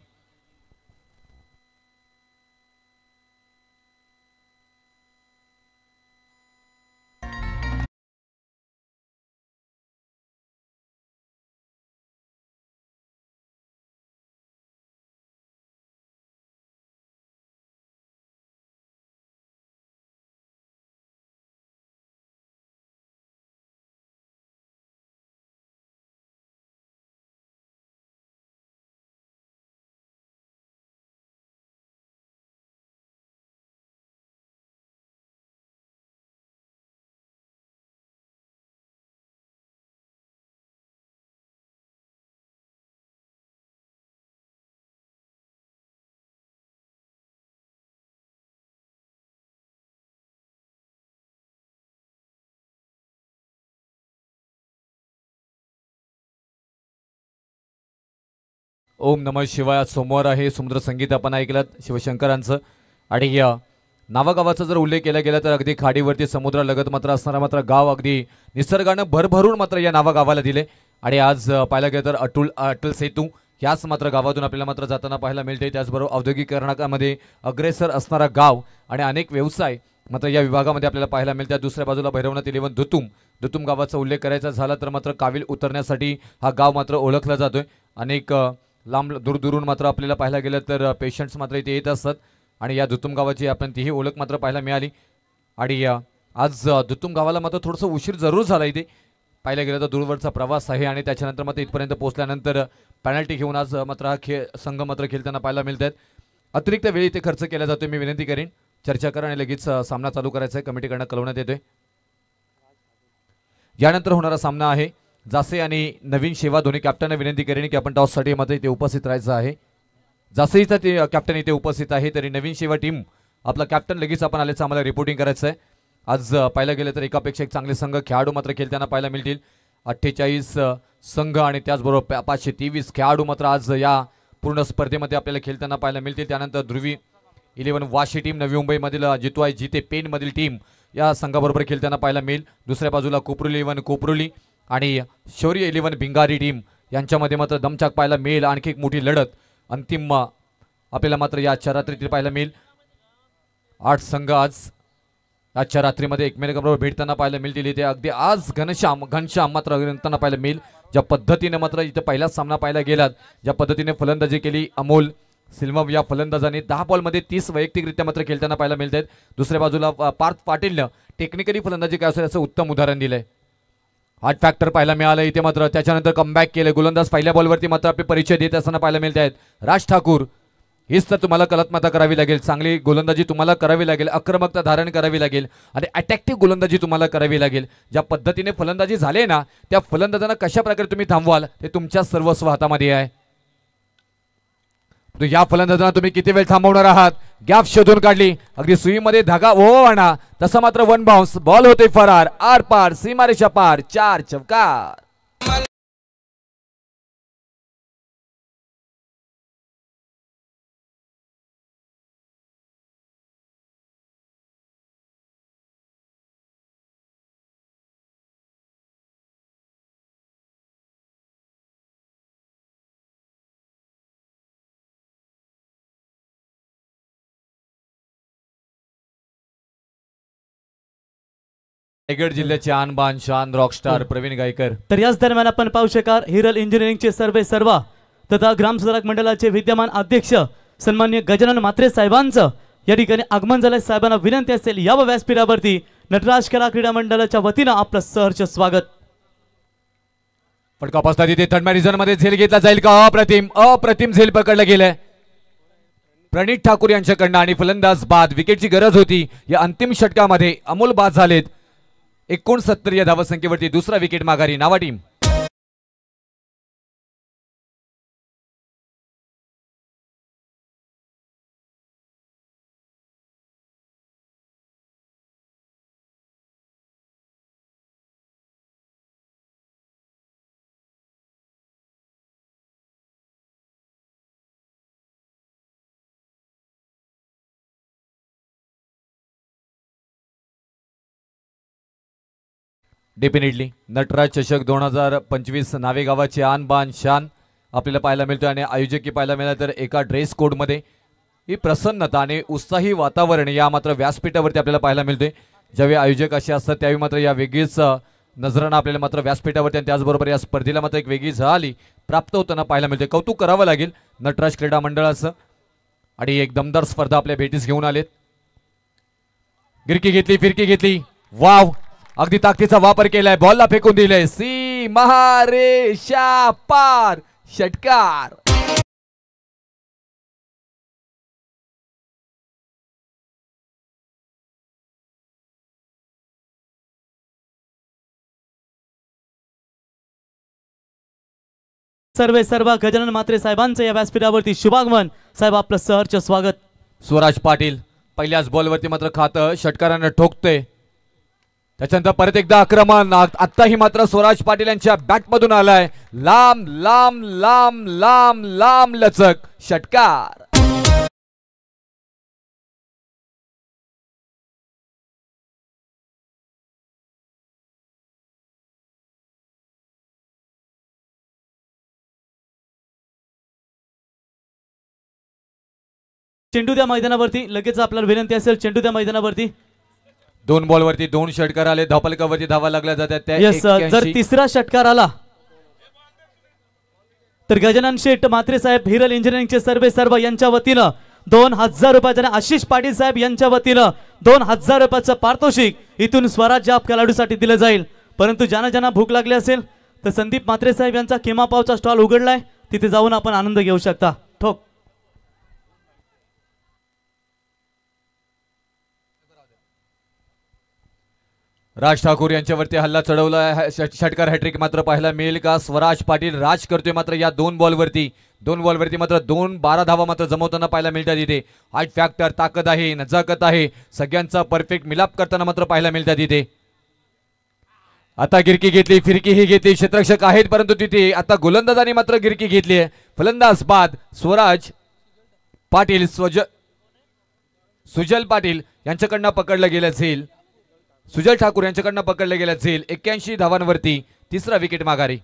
ओम नमः शिवाय. सोमवार आहे, सुंदर संगीत आपण ऐकलं शिवशंकरांचं. आणि नावागावाचा जर उल्लेख केला गेला तर अगदी खाडीवरती समुद्रालगत मात्र असणारा मात्र गाव अगदी निसर्गानं भरभरून मात्र या नावागावाला दिले. आणि आज पाहायला गेलं तर अटल सेतू ह्याच मात्र गावातून आपल्याला मात्र जाताना पाहायला मिळते. त्याचबरोबर औद्योगिकरणामध्ये अग्रेसर असणारा गाव आणि अनेक व्यवसाय मात्र या विभागामध्ये आपल्याला पाहायला मिळतात. दुसऱ्या बाजूला भैरवनाथ 11 दुतुम गावाचा उल्लेख करायचा झाला तर मात्र काविल उतरण्यासाठी हा गाव मात्र ओळखला जातोय. अनेक लांब दूरदूरून मात्र आपल्याला पाहायला गेलं तर पेशंट्स मात्र इथे येत असतात आणि या दुतुम गावाची आपण तीही ओळख मात्र पाहायला मिळाली. आणि आज दुतुम गावाला मात्र थोडंसं उशीर जरूर झाला. इथे पाहायला गेलं तर दूरवरचा प्रवास आहे आणि त्याच्यानंतर मात्र इथपर्यंत पोहोचल्यानंतर पेनल्टी घेऊन आज मात्र हा संघ मात्र खेळताना पाहायला मिळतात. अतिरिक्त वेळ इथे खर्च केला जातोय. मी विनंती करेन चर्चा करा आणि लगेच सामना चालू करायचा आहे. कमिटीकडनं कळवण्यात येतोय. यानंतर होणारा सामना आहे जासे आणि नवीन शेवा. दोन्ही कॅप्टनना विनंती करेन की आपण टॉससाठी मात्र इथे उपस्थित राहायचं आहे. जासेचा ते कॅप्टन इथे उपस्थित आहे तरी नवीन शेवा टीम आपला कॅप्टन लगेच आपण आल्याचं आम्हाला रिपोर्टिंग करायचं आहे. आज पाहायला गेलं तर एकापेक्षा एक चांगले संघ खेळाडू मात्र खेळताना पाहायला मिळतील. 48 संघ आणि त्याचबरोबर 523 खेळाडू मात्र आज या पूर्ण स्पर्धेमध्ये आपल्याला खेळताना पाहायला मिळतील. त्यानंतर ध्रुवी 11 वाशी टीम, नवी मुंबईमधील जितवाय जिते पेनमधील टीम या संघाबरोबर खेळताना पाहायला मिळेल. दुसऱ्या बाजूला कोपरुली 11 कोपरुली आणि शौर्य 11 भिंगारी टीम यांच्यामध्ये मात्र दमछाक पाहायला मिळेल. आणखी एक मोठी लढत अंतिम आपल्याला मात्र या आजच्या रात्रीतील पाहायला मिळेल. 8 संघ आज आजच्या रात्रीमध्ये एकमेकांबरोबर भेटताना पाहायला मिळतील. इथे अगदी आज घनश्याम मात्र रंगताना पाहायला मिळेल. ज्या पद्धतीने मात्र इथे पहिलाच सामना पाहायला गेलात, ज्या पद्धतीने फलंदाजी केली अमोल सिल्वम या फलंदाजाने 10 बॉलमध्ये 30 वैयक्तिकरित्या मात्र खेळताना पाहायला मिळतात. दुसऱ्या बाजूला पार्थ पाटीलनं टेक्निकली फलंदाजी काय असेल याचं उत्तम उदाहरण दिलंय. हार्ट फॅक्टर पाहायला मिळालं इथे मात्र. त्याच्यानंतर कमबॅक केलं गोलंदाज पहिल्या बॉलवरती मात्र आपले परिचय देत असताना पाहायला मिळत आहेत. राज ठाकूर हीच तर तुम्हाला कलात्मकता करावी लागेल. चांगली गोलंदाजी तुम्हाला करावी लागेल, आक्रमकता धारण करावी लागेल आणि अटॅक्टिव्ह गोलंदाजी तुम्हाला करावी लागेल. ज्या पद्धतीने फलंदाजी झाले ना त्या फलंदाजांना कशा प्रकारे तुम्ही थांबवाल ते तुमच्या सर्वस्व हातामध्ये आहे. या फलंदाजांना तुम्ही किती वेळ थांबवणार आहात. गॅप शोधून काढली, अगदी सुईमध्ये धागा ओवाना तसा मात्र 1 बाउन्स बॉल होते फरार. आर पार सीमारेषा पार 4 चौकार. रायगड जिल्ह्याचे आणबान शान रॉकस्टार प्रवीण गायकर. तर याच दरम्यान आपण पाहू शकाल हिरल इंजिनिअरिंगचे सर्वा तथा ग्रामसुधारक मंडळाचे विद्यमान अध्यक्ष सन्मान्य गजानन म्हात्रे साहेबांचं या ठिकाणी आगमन झालंय. साहेबांना विनंती असेल या व्यासपीठावरती नटराज कला क्रीडा मंडळाच्या वतीनं आपलं सहर्ष स्वागत. फटका पासला तिथे थर्ड मॅन मध्ये झेल घेतला जाईल का. अप्रतिम झेल पकडलं गेलंय प्रणित ठाकूर यांच्याकडनं आणि फलंदाज बाद. विकेटची गरज होती. या अंतिम षटकामध्ये अमोल बाद झालेत. 69 या धावसंख्येवरती दुसरा विकेट माघारी नावा टीम. डेफिनेटली नटराज चषक 2025 नावेगावाचे आणबान शान आपल्याला पाहायला मिळतो आणि आयोजकी पाहायला मिळाला तर एका ड्रेस कोडमध्ये ही प्रसन्नता आणि उत्साही वातावरण या मात्र व्यासपीठावरती आपल्याला पाहायला मिळते. ज्यावेळी आयोजक असे असतात त्यावेळी मात्र या वेगळीच नजरानं आपल्याला मात्र व्यासपीठावरती आणि त्याचबरोबर या स्पर्धेला मात्र एक वेगळी झाली प्राप्त होताना पाहायला मिळते. कौतुक करावं लागेल नटराज क्रीडा मंडळाचं आणि एक दमदार स्पर्धा आपल्या भेटीस घेऊन आलेत. गिरकी घेतली, फिरकी घेतली, वाव अगदी ताकदीचा वापर केलाय. बॉलला फेकून दिलंय सी महारेषा पार षटकार. सर्व गजानन म्हात्रे साहेबांचं या व्यासपीठावरती शुभागमन. साहेब आपलं सहर्ष स्वागत. स्वराज पाटील पहिल्याच बॉलवरती मात्र खातं षटकारानं ठोकतोय. त्याच्यानंतर परत एकदा आक्रमण आत्ताही मात्र स्वराज पाटील यांच्या बॅट मधून आलाय लांब लांब लांब लांब लांब लचक षटकार. चेंडू त्या मैदानावरती लगेच आपल्याला विनंती असेल. चेंडू त्या मैदानावरती. 2 बॉलवरती 2 षटकार आले. धावफलकावरती धावा लागल्या जातात. जर तिसरा षटकार आला तर गजानन शेठ म्हात्रे साहेब हिरल इंजिनिअरिंगचे सर्व यांच्या वतीनं 2000 रुपयाचे आणि आशिष पाटील साहेब यांच्या वतीनं 2000 रुपयाचं पारितोषिक इथून स्वराज्य आप खेळाडूसाठी दिलं जाईल. परंतु ज्यांना भूक लागली असेल तर संदीप म्हात्रे साहेब यांचा किमा पावचा स्टॉल उघडलाय, तिथे जाऊन आपण आनंद घेऊ शकता. ठोक. राज ठाकूर यांच्यावरती हल्ला चढवला. षटकार हॅट्रिक मात्र पाहायला मिळेल का? स्वराज पाटील राज करतोय मात्र या 2 बॉलवरती मात्र 12 धावा मात्र जमवताना पाहायला मिळतात. इथे हाईट फॅक्टर, ताकद आहे, नजाकत आहे, सगळ्यांचा परफेक्ट मिलाप करताना मात्र पाहायला मिळतात. इथे आता गिरकी घेतली, फिरकी ही घेतली, क्षेत्ररक्षक आहेत परंतु तिथे आता गोलंदाजांनी मात्र गिरकी घेतली आहे. फलंदाज बाद स्वराज पाटील सुजल पाटील यांच्याकडनं पकडलं गेलं असेल. सुजल ठाकूर यांच्याकडनं पकडले गेले असेल. 81 धावांवरती तिसरा विकेट माघारी.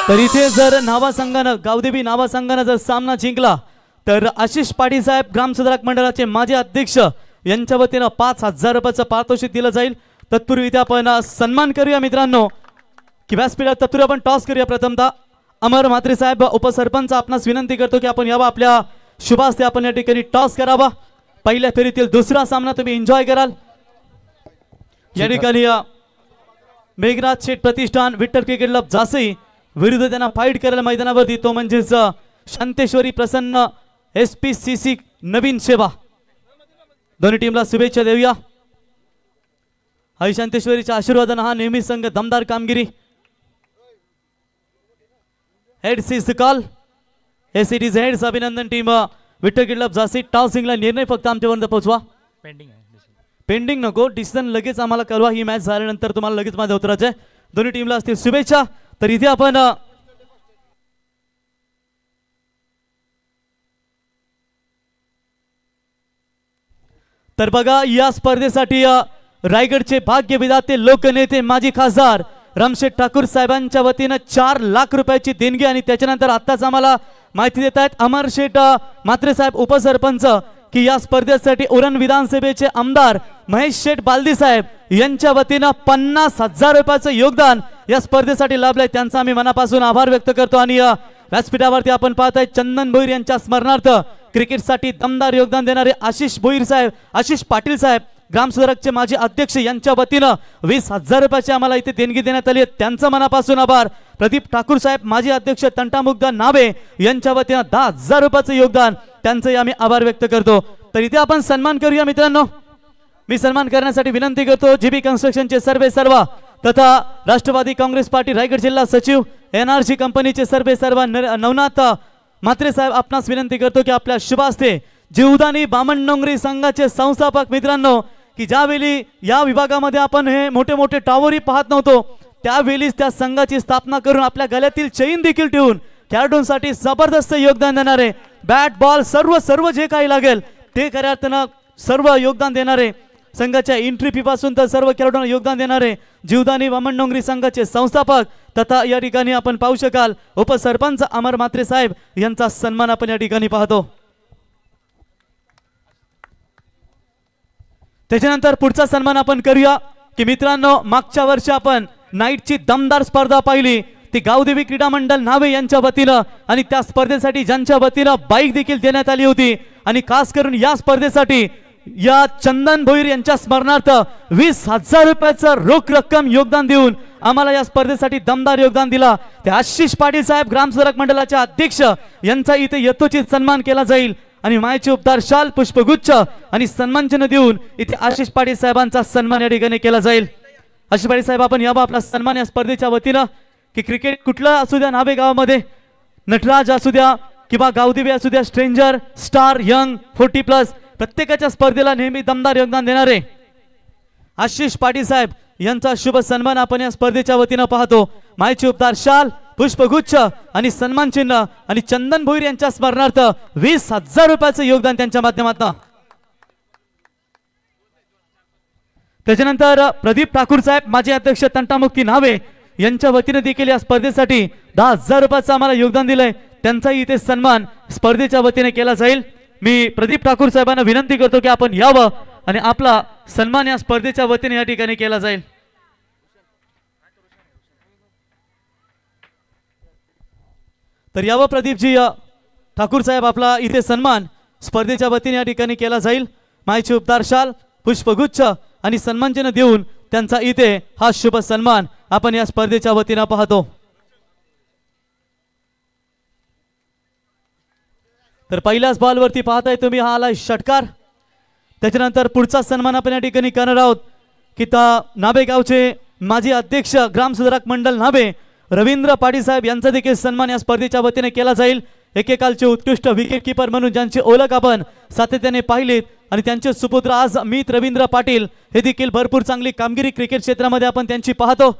तर इथे जर नावा संघानं गावदेवी नावा संघानं जर सामना जिंकला तर आशिष पाटील साहेब ग्रामसुधारक मंडळाचे माजी अध्यक्ष यांच्या वतीनं 5000 रुपयाचं पारितोषिक दिलं जाईल. तत्पूर्वी इथे आपण सन्मान करूया मित्रांनो की व्यासपीठात तत्पूर्वी आपण टॉस करूया. प्रथमतः अमर म्हात्रे साहेब उपसरपंच आपणास विनंती करतो की आपण यावा आपल्या शुभास्ते आपण या ठिकाणी टॉस करावा. पहिल्या फेरीतील दुसरा सामना तुम्ही एन्जॉय कराल. या ठिकाणी मेघराज शेठ प्रतिष्ठान विठ्ठल क्रिकेट क्लब जासई विरुद्ध त्यांना फाईट करायला मैदानावरती तो म्हणजेच शांतेश्वरी प्रसन्न SPCC नवीन सेवा. दोन्ही टीमला शुभेच्छा देऊया. आई शांतेश्वरीच्या आशीर्वादाने हा नेहमी संघ दमदार कामगिरी. Heads is call. एसीडीज हेड्स. अभिनंदन टीम विठ्ठल क्रिकेट क्लब जासी. टॉसिंगला निर्णय फक्त आमच्यापर्यंत पोहोचवा. पेंडिंग नको, डिसिजन लगेच आम्हाला कळवा. ही मॅच झाल्यानंतर तुम्हाला लगेच मध्ये उतरायचं आहे. दोन्ही टीमला असतील शुभेच्छा. तर इथे आपण तर बघा या स्पर्धेसाठी रायगडचे भाग्य विधाते लोकनेते माजी खासदार रामशेठ ठाकूर साहेबांच्या वतीनं 4 लाख रुपयाची देणगी आणि त्याच्यानंतर आताच आम्हाला माहिती देत आहेत अमर शेठ म्हात्रे साहेब उपसरपंच की या स्पर्धेसाठी उरण विधानसभेचे आमदार महेश शेठ बालदी साहेब यांच्या वतीनं 50,000 रुपयाचं योगदान या स्पर्धेसाठी लाभलंय. त्यांचा आम्ही मनापासून आभार व्यक्त करतो. आणि व्यासपीठावरती आपण पाहताय चंदन भोईर यांच्या स्मरणार्थ क्रिकेटसाठी दमदार योगदान देणारे आशिष पाटील साहेब ग्रामसुधारकचे माजी अध्यक्ष यांच्या वतीनं 20,000 रुपयाची आम्हाला इथे देणगी देण्यात आली आहे. त्यांचा मनापासून आभार. प्रदीप ठाकूर साहेब माजी अध्यक्ष तंटामुग्धा नावे यांच्या वतीनं 10,000 रुपयाचं योगदान, त्यांचंही आम्ही आभार व्यक्त करतो. तर इथे आपण सन्मान करूया मित्रांनो. मी सन्मान करण्यासाठी विनंती करतो जीबी कन्स्ट्रक्शनचे सर्व तथा राष्ट्रवादी काँग्रेस पार्टी रायगड जिल्हा सचिव NRG कंपनीचे सर्व नवनाथ म्हात्रे साहेब आपणास विनंती करतो की आपल्या शुभास्ते जीवदानी बामणडोंगरी संघाचे संस्थापक मित्रांनो की ज्यावेळी या विभागामध्ये आपण हे मोठे मोठे टॉवरही पाहत नव्हतो त्यावेळीच त्या संघाची स्थापना करून आपल्या गळ्यातील चैन देखील ठेवून खेळाडूंसाठी जबरदस्त योगदान देणारे बॅट बॉल सर्व जे काही लागेल ते खऱ्या अर्थानं सर्व योगदान देणारे संघाच्या एंट्री फी पासून तर सर्व खेळाडूंना योगदान देणारे जीवदानी बामणडोंगरी संघाचे संस्थापक तथा या ठिकाणी आपण पाहू शकाल उपसरपंच अमर म्हात्रे साहेब यांचा सन्मान आपण या ठिकाणी पाहतो. त्याच्यानंतर पुढचा सन्मान आपण करूया की मित्रांनो मागच्या वर्षी आपण नाईटची दमदार स्पर्धा पाहिली ती गावदेवी क्रीडा मंडळ नावे यांच्या वतीनं आणि त्या स्पर्धेसाठी ज्यांच्या वतीनं बाईक देखील देण्यात आली होती आणि खास करून या स्पर्धेसाठी या चंदन भोईर यांच्या स्मरणार्थ 20,000 रुपयाचं रोख रक्कम योगदान देऊन आम्हाला या स्पर्धेसाठी दमदार योगदान दिला ते आशिष पाटील साहेब ग्रामसुधारक मंडळाचे अध्यक्ष यांचा इथे यथोचित सन्मान केला जाईल. आणि मायेचे उपदार शाल पुष्पगुच्छ आणि सन्मानचिन्ह देऊन इथे आशिष पाटील साहेबांचा सन्मान या ठिकाणी केला जाईल। आशिष पाटील साहेब आपण यावा आपला सन्मान या स्पर्धेच्या वतीनं की क्रिकेट कुठलं असू द्या नावे गावामध्ये नटराज असू द्या किंवा गावदेवी असू द्या स्ट्रेंजर स्टार यंग 40+ प्रत्येकाच्या स्पर्धेला नेहमी दमदार योगदान देणारे आशिष पाटील साहेब यांचा शुभ सन्मान आपण या स्पर्धेच्या वतीनं पाहतो। मायेचे उपदार शाल पुष्पगुच्छ आणि सन्मान चिन्ह आणि चंदन भोईर यांच्या स्मरणार्थ 20,000 रुपयाचं योगदान त्यांच्या माध्यमातून। त्याच्यानंतर प्रदीप ठाकूर साहेब माजी अध्यक्ष तंटामुक्ती नावे यांच्या वतीने देखील या स्पर्धेसाठी 10,000 रुपयाचं आम्हाला योगदान दिलंय त्यांचाही इथे सन्मान स्पर्धेच्या वतीने केला जाईल। मी प्रदीप ठाकूर साहेबांना विनंती करतो की आपण यावं आणि आपला सन्मान या स्पर्धेच्या वतीने या ठिकाणी केला जाईल। तर यावं प्रदीपजी ठाकूर साहेब आपला इथे सन्मान स्पर्धेच्या वतीने या ठिकाणी केला जाईल। मायेचे उपदार शाल पुष्पगुच्छ आणि सन्मानचिन्ह देऊन त्यांचा इथे हा शुभ सन्मान आपण या स्पर्धेच्या वतीने पाहतो। तर पहिल्याच बॉलवरती पाहताय तुम्ही हा आलाय षटकार। त्याच्यानंतर पुढचा सन्मान आपण या ठिकाणी करणार आहोत की नावे गावचे माजी अध्यक्ष ग्राम सुधारक मंडळ नावे रवींद्र पाटील साहेब यांचा देखील सन्मान या स्पर्धेच्या वतीने केला जाईल। एकेकालचे उत्कृष्ट विकेट कीपर म्हणून ज्यांची ओळख आपण सातत्याने पाहिलीत आणि त्यांचे सुपुत्र आज अमित रवींद्र पाटील हे देखील भरपूर चांगली कामगिरी क्रिकेट क्षेत्रामध्ये आपण त्यांची पाहतो।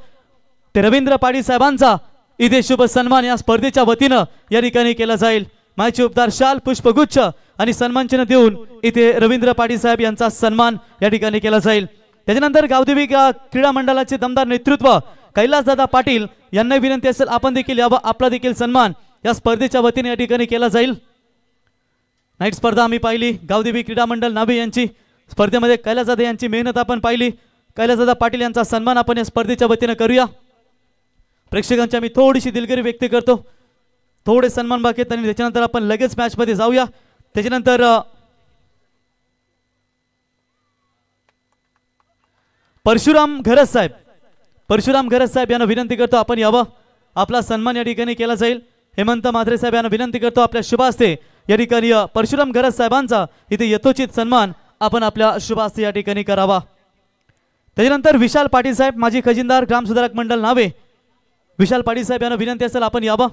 ते रवींद्र पाटील साहेबांचा इथे शुभ सन्मान या स्पर्धेच्या वतीने या ठिकाणी केला जाईल। मायेचे उपदार शाल पुष्पगुच्छ आणि सन्मानचिन्ह देऊन इथे रवींद्र पाटील साहेब यांचा सन्मान या ठिकाणी केला जाईल। त्याच्यानंतर गावदेवी क्रीडा मंडळाचे दमदार नेतृत्व कैलासदादा पाटील यांना विनंती असेल आपण देखील यावा आपला देखील सन्मान या स्पर्धेच्या वतीने या ठिकाणी केला जाईल। नाईट स्पर्धा आम्ही पाहिली गावदेवी क्रीडा मंडळ नावे यांची स्पर्धेमध्ये कैलासदादा यांची मेहनत आपण पाहिली। कैलासदादा पाटील यांचा सन्मान आपण या स्पर्धेच्या वतीने करूया। प्रेक्षकांची आम्ही थोडीशी दिलगिरी व्यक्त करतो, थोडे सन्मान बाकी आहेत आणि त्याच्यानंतर आपण लगेच मॅच मध्ये जाऊया। त्याच्यानंतर परशुराम घरस साहेब यांना विनंती करतो आपण यावं आपला सन्मान या ठिकाणी केला जाईल। हेमंत माधरे साहेब यांना विनंती करतो आपल्या शुभ हस्ते या ठिकाणी परशुराम घरस साहेबांचा इथे यथोचित सन्मान आपण आपल्या शुभ हस्ते या ठिकाणी करावा। त्याच्यानंतर विशाल पाटील साहेब माजी खजिनदार ग्राम सुधारक मंडळ नावे विशाल पाटील साहेब यांना विनंती असेल आपण यावं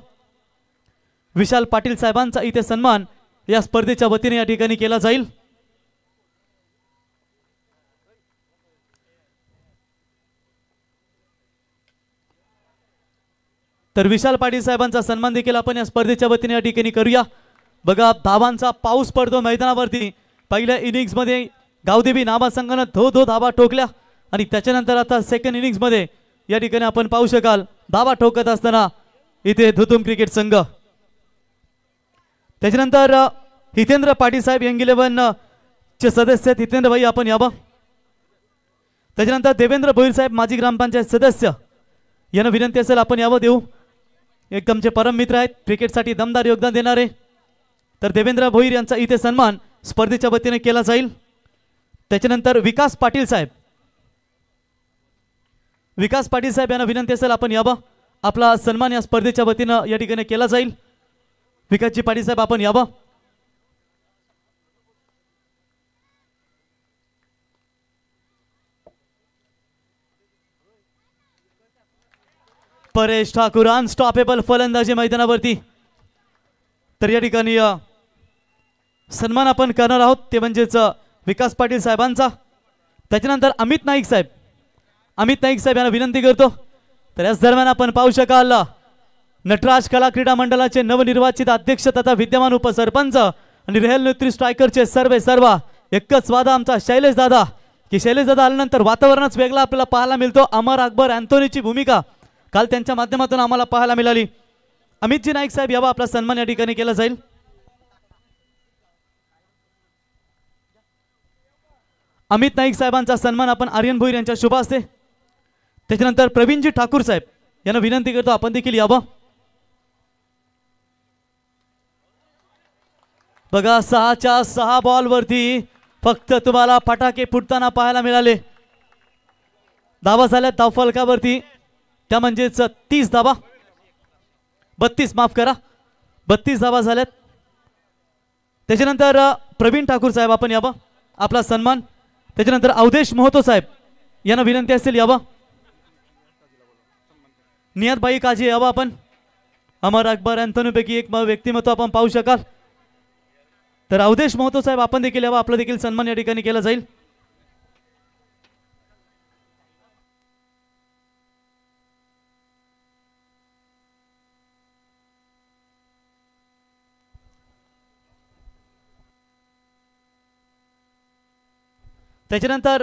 विशाल पाटील साहेबांचा इथे सन्मान या स्पर्धेच्या वतीने या ठिकाणी केला जाईल। तर विशाल पाटील साहेबांचा सन्मान देखील आपण या स्पर्धेच्या वतीने या ठिकाणी करूया। बघा धावांचा पाऊस पडतो मैदानावरती। पहिल्या इनिंग्स मध्ये गावदेवी नावा संघाने धो धावा ठोकल्या आणि त्याच्यानंतर आता सेकंड इनिंग्स मध्ये या ठिकाणी आपण पाहू शकाल धावा ठोकत असताना इथे धुतुम क्रिकेट संघ। त्याच्यानंतर हितेंद्र पाटील साहेब यंग 11 चे सदस्य हितेंद्र भाई आपण यावं। त्याच्यानंतर देवेंद्र भोईर साहेब माजी ग्रामपंचायत सदस्य यांना विनंती असेल आपण यावं देऊ। एकदमचे परम मित्र आहेत क्रिकेटसाठी दमदार योगदान देणारे। तर देवेंद्र भोईर यांचा इथे सन्मान स्पर्धेच्या वतीने केला जाईल। त्याच्यानंतर विकास पाटील साहेब यांना विनंती असेल आपण यावं आपला सन्मान या स्पर्धेच्या वतीने या ठिकाणी केला जाईल। विकासजी पाटील साहेब आपण यावं। परेश ठाकूर अनस्टॉपेबल फलंदाजी मैदानावरती। तर या ठिकाणी सन्मान आपण करणार आहोत ते म्हणजेच विकास पाटील साहेबांचा। त्याच्यानंतर अमित नाईक साहेब यांना विनंती करतो। तर याच दरम्यान आपण पाहू शकाल नटराज कला क्रीडा मंडळाचे नवनिर्वाचित अध्यक्ष तथा विद्यमान उपसरपंच आणि रेहल नेत्री स्ट्रायकरचे सर्व एकच वादा आमचा शैलेश दादा की शैलेश दादा आल्यानंतर वातावरणच वेगळा आपल्याला पाहायला मिळतो। अमर अकबर अँथोनीची भूमिका काल त्यांच्या माध्यमातून आम्हाला पाहायला मिळाली। अमितजी नाईक साहेब यावा आपला सन्मान या ठिकाणी केला जाईल। अमित नाईक साहेबांचा सन्मान आपण आर्यन भोईर यांच्या शुभ हस्ते। त्याच्यानंतर प्रवीणजी ठाकूर साहेब यांना विनंती करतो आपण देखील यावं। बघा 6च्या 6 बॉलवरती फक्त तुम्हाला फटाके फुटताना पाहायला मिळाले। धावा झाल्या धाव फलकावरती त्या म्हणजेच 30 धावा 32 माफ करा 32 धावा झाल्यात। त्याच्यानंतर प्रवीण ठाकूर साहेब आपण यावं, आपला सन्मान. त्याच्यानंतर अवधेश मोहतो साहेब यांना विनंती असेल यावं. नियतबाई काजी यावं आपण. अमर अकबर अँथोनीपैकी एक व्यक्तिमत्व आपण पाहू शकाल. तर अवधेश मोहतो साहेब आपण देखील यावं, आपला देखील सन्मान या ठिकाणी केला जाईल. त्याच्यानंतर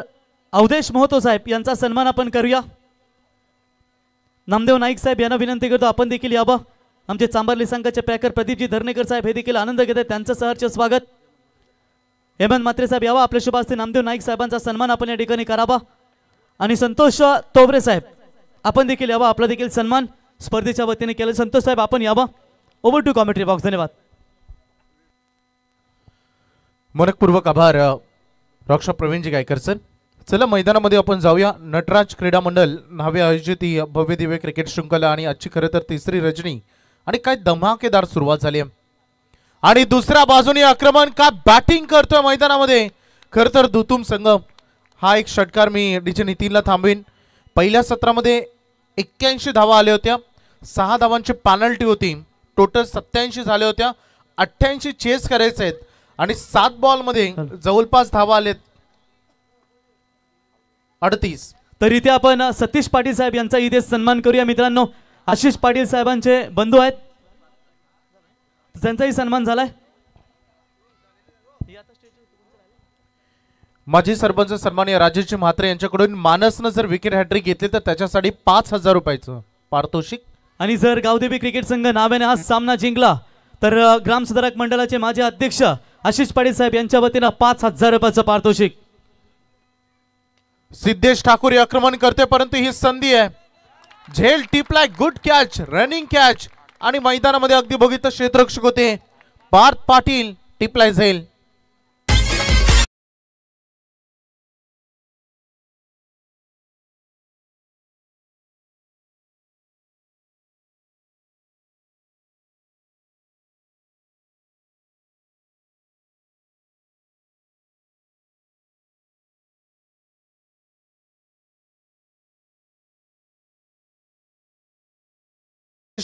अवधेश मोहतो साहेब यांचा सन्मान आपण करूया. नामदेव नाईक साहेब यांना विनंती करतो आपण देखील यावं. आमचे चांबारली संघाचे पॅकर प्रदीपजी धरणेकर साहेब हे देखील आनंद घेत आहेत, त्यांचं सहर्ष स्वागत. हेमंत म्हात्रे साहेब यावं, आपल्या शुभ हस्ते नामदेव नाईक साहेबांचा सन्मान आपण या ठिकाणी करावा. आणि संतोष तोवरे साहेब आपण देखील यावं, आपला देखील सन्मान स्पर्धेच्या वतीने केलं. संतोष साहेब आपण यावं. Over to commentary box. धन्यवाद. मनपूर्वक आभार रक्षा प्रवीणजी गायकर सर. चला मैदानामध्ये आपण जाऊया. नटराज क्रीडा मंडळ नावे आयोजित ही भव्य दिव्य क्रिकेट शृंखला आणि आजची खरं तर तिसरी रजनी आणि काय धमाकेदार सुरुवात झाली आहे. आणि दुसऱ्या बाजूने आक्रमण का बॅटिंग करतोय मैदानामध्ये खरं तर दुतुम संघ. हा एक षटकार मी डीजे नितीनला थांबवीन. पहिल्या सत्रामध्ये 81 धावा आल्या होत्या, 6 धावांची पेनल्टी होती, टोटल 87 झाल्या होत्या, 88 चेस करायचे आहेत आणि 7 बॉलमध्ये जवळपास धावा आलेत 38. तर इथे आपण सतीश पाटील साहेब यांचा इथे सन्मान करूया मित्रांनो. आशिष पाटील साहेबांचे बंधू आहेत, त्यांचाही सन्मान झालाय. माजी सरपंच सन्माननीय राजेशजी म्हात्रे यांच्याकडून मानसनं जर विकेट हॅट्रिक घेतली तर त्याच्यासाठी 5,000 रुपयाचं पारितोषिक. आणि जर गावदेवी क्रिकेट संघ नावाने हा सामना जिंकला तर ग्रामसुधारक मंडळाचे माजी अध्यक्ष आशिष पाटील साहेब यांच्या वतीनं 5,000 रुपयाचं पारितोषिक. सिद्धेश ठाकूर हे आक्रमण करते परंतु ही संधी आहे. झेल टिपलाय, गुड कॅच, रनिंग कॅच आणि मैदानामध्ये अगदी बघितलं क्षेत्ररक्षक होते पार्थ पाटील. टिपलाय झेल.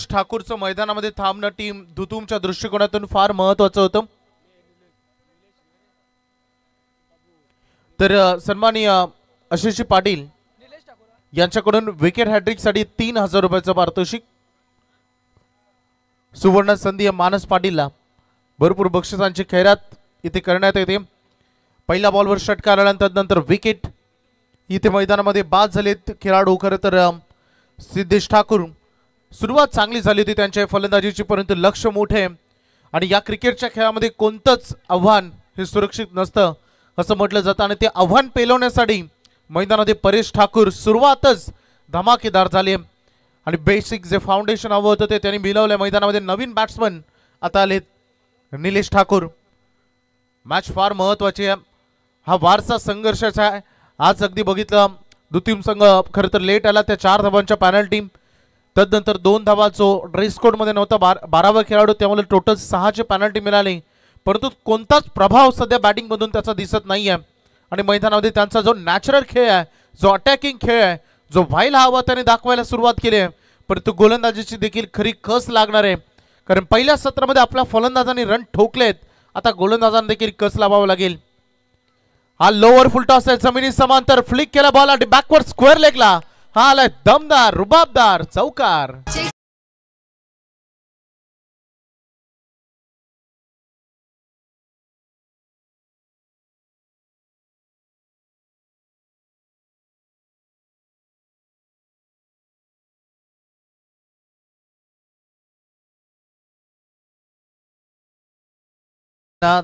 ठाकूरचं मैदानामध्ये थांबणं टीम दुतुमच्या दृष्टिकोनातून फार महत्वाचं होतं. तर सन्माननीय आशिष पाटील यांच्याकडून विकेट हॅट्रिक साठी 3,000 रुपयाचं पारितोषिक. सुवर्ण संधी मानस पाटीलला. भरपूर बक्षिसांची खैरात इथे करण्यात येते. पहिल्या बॉलवर षटकार आल्यानंतर नंतर विकेट इथे मैदानामध्ये बाद झालेत खेळाडू. खरं तर सिद्धेश ठाकूर सुरुवात चांगली झाली होती त्यांच्या फलंदाजीची, परंतु लक्ष मोठे आणि या क्रिकेटच्या खेळामध्ये कोणतंच आव्हान हे सुरक्षित नसतं असं म्हटलं जातं आणि ते आव्हान पेलवण्यासाठी मैदानामध्ये परेश ठाकूर सुरुवातच धमाकेदार झाली आणि बेसिक जे फाउंडेशन हवं होतं ते त्यांनी मिळवलं. मैदानामध्ये नवीन बॅट्समन आता आलेत निलेश ठाकूर. मॅच फार महत्वाची आहे, हा वारसा संघर्षाचा आहे. आज अगदी बघितलं दुतिम संघ खरं तर लेट आला, त्या 4 धावांच्या पेनल्टी, तदनंतर 2 धावा जो ड्रेस कोड मध्ये नव्हता 12वा खेळाडू, त्यामुळे टोटल 6ची पेनल्टी मिळाली, परंतु कोणताच प्रभाव सध्या बॅटिंग मधून त्याचा दिसत नाहीये. आणि मैदानामध्ये त्यांचा जो नॅचरल खेळ आहे, जो अटॅकिंग खेळ आहे, जो व्हायला हवा त्याने दाखवायला सुरुवात केली आहे, परंतु गोलंदाजीची देखील खरी कस लागणार आहे. कारण पहिल्या सत्रामध्ये आपल्या फलंदाजांनी रन ठोकलेत, आता गोलंदाजांना देखील कस लावावं लागेल. हा लोअर फुलटॉस आहे, जमिनी समांतर फ्लिक केला बॉल आणि बॅकवर्ड स्क्वेअर लेगला. हा आलाय दमदार रुबाबदार चौकार.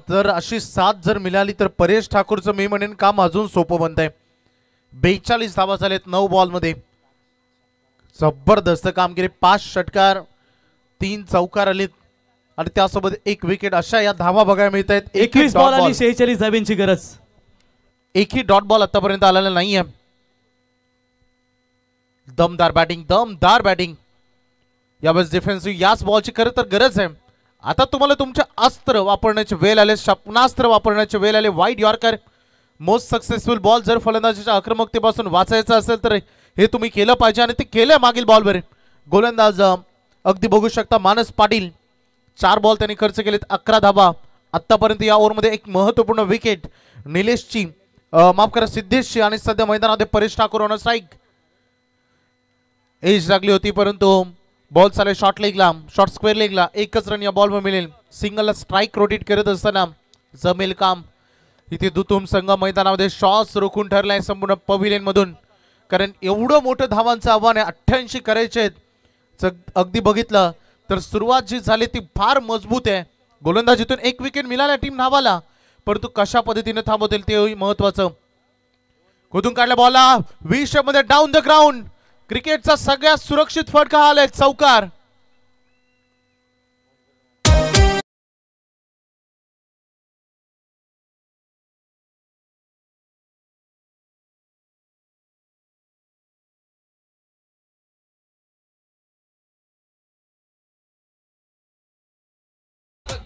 जर अशी साथ जर मिळाली तर परेश ठाकूरचं मी म्हणेन काम अजून सोपं बनत आहे. 42 धावा झालेत 9 बॉल मध्ये. जबरदस्त कामगिरी. 5 षटकार, 3 चौकार आलेत आणि त्यासोबत 1 विकेट. अशा या धावा बघायला मिळत आहेत. 21 बॉल आणि 46 धावांची गरज. एकही डॉट बॉल आतापर्यंत आलेला नाहीये. दमदार बॅटिंग, दमदार बॅटिंग. यावेळेस डिफेन्सिव्ह याच बॉलची खरं तर गरज आहे. आता तुम्हाला तुमचे अस्त्र वापरण्याचे वेळ आले, क्षेपणास्त्र वापरण्याचे वेळ आले. Wide yorker most successful ball. जर फलंदाजीच्या आक्रमकतेपासून वाचायचं असेल तर हे तुम्ही केलं पाहिजे आणि ते केलं मागील बॉलवर. गोलंदाज अगदी बघू शकता मानस पाटील, 4 बॉल त्यांनी खर्च केलेत, 11 धावा. आतापर्यंत या ओव्हरमध्ये एक महत्त्वपूर्ण विकेट निलेशची, माफ करा सिद्धेशची, आणि सध्या मैदानामध्ये Paresh Thakur on strike. Edge लागली होती परंतु बॉल चालेल शॉर्ट लेगला, शॉर्ट स्क्वेअर लेगला. एकच रन या बॉलवर मिळेल. सिंगलला स्ट्राईक रोटेट करत असताना जमेल काम. इथे दुतुम संघ मैदानामध्ये शॉट्स रोखून ठरलाय संपूर्ण पविलियन मधून, कारण एवढं मोठं धावांचं आव्हान आहे. 88 करायचे आहेत. अगदी बघितलं तर सुरुवात जी झाली ती फार मजबूत आहे. गोलंदाजीतून एक विकेट मिळाला टीम नावाला, परंतु कशा पद्धतीने थांबवतील ते महत्वाचं. कुठून काढल्या बॉलला 20 मध्ये डाऊन द ग्राउंड. क्रिकेटचा सगळ्यात सुरक्षित फटका आलाय, चौकार.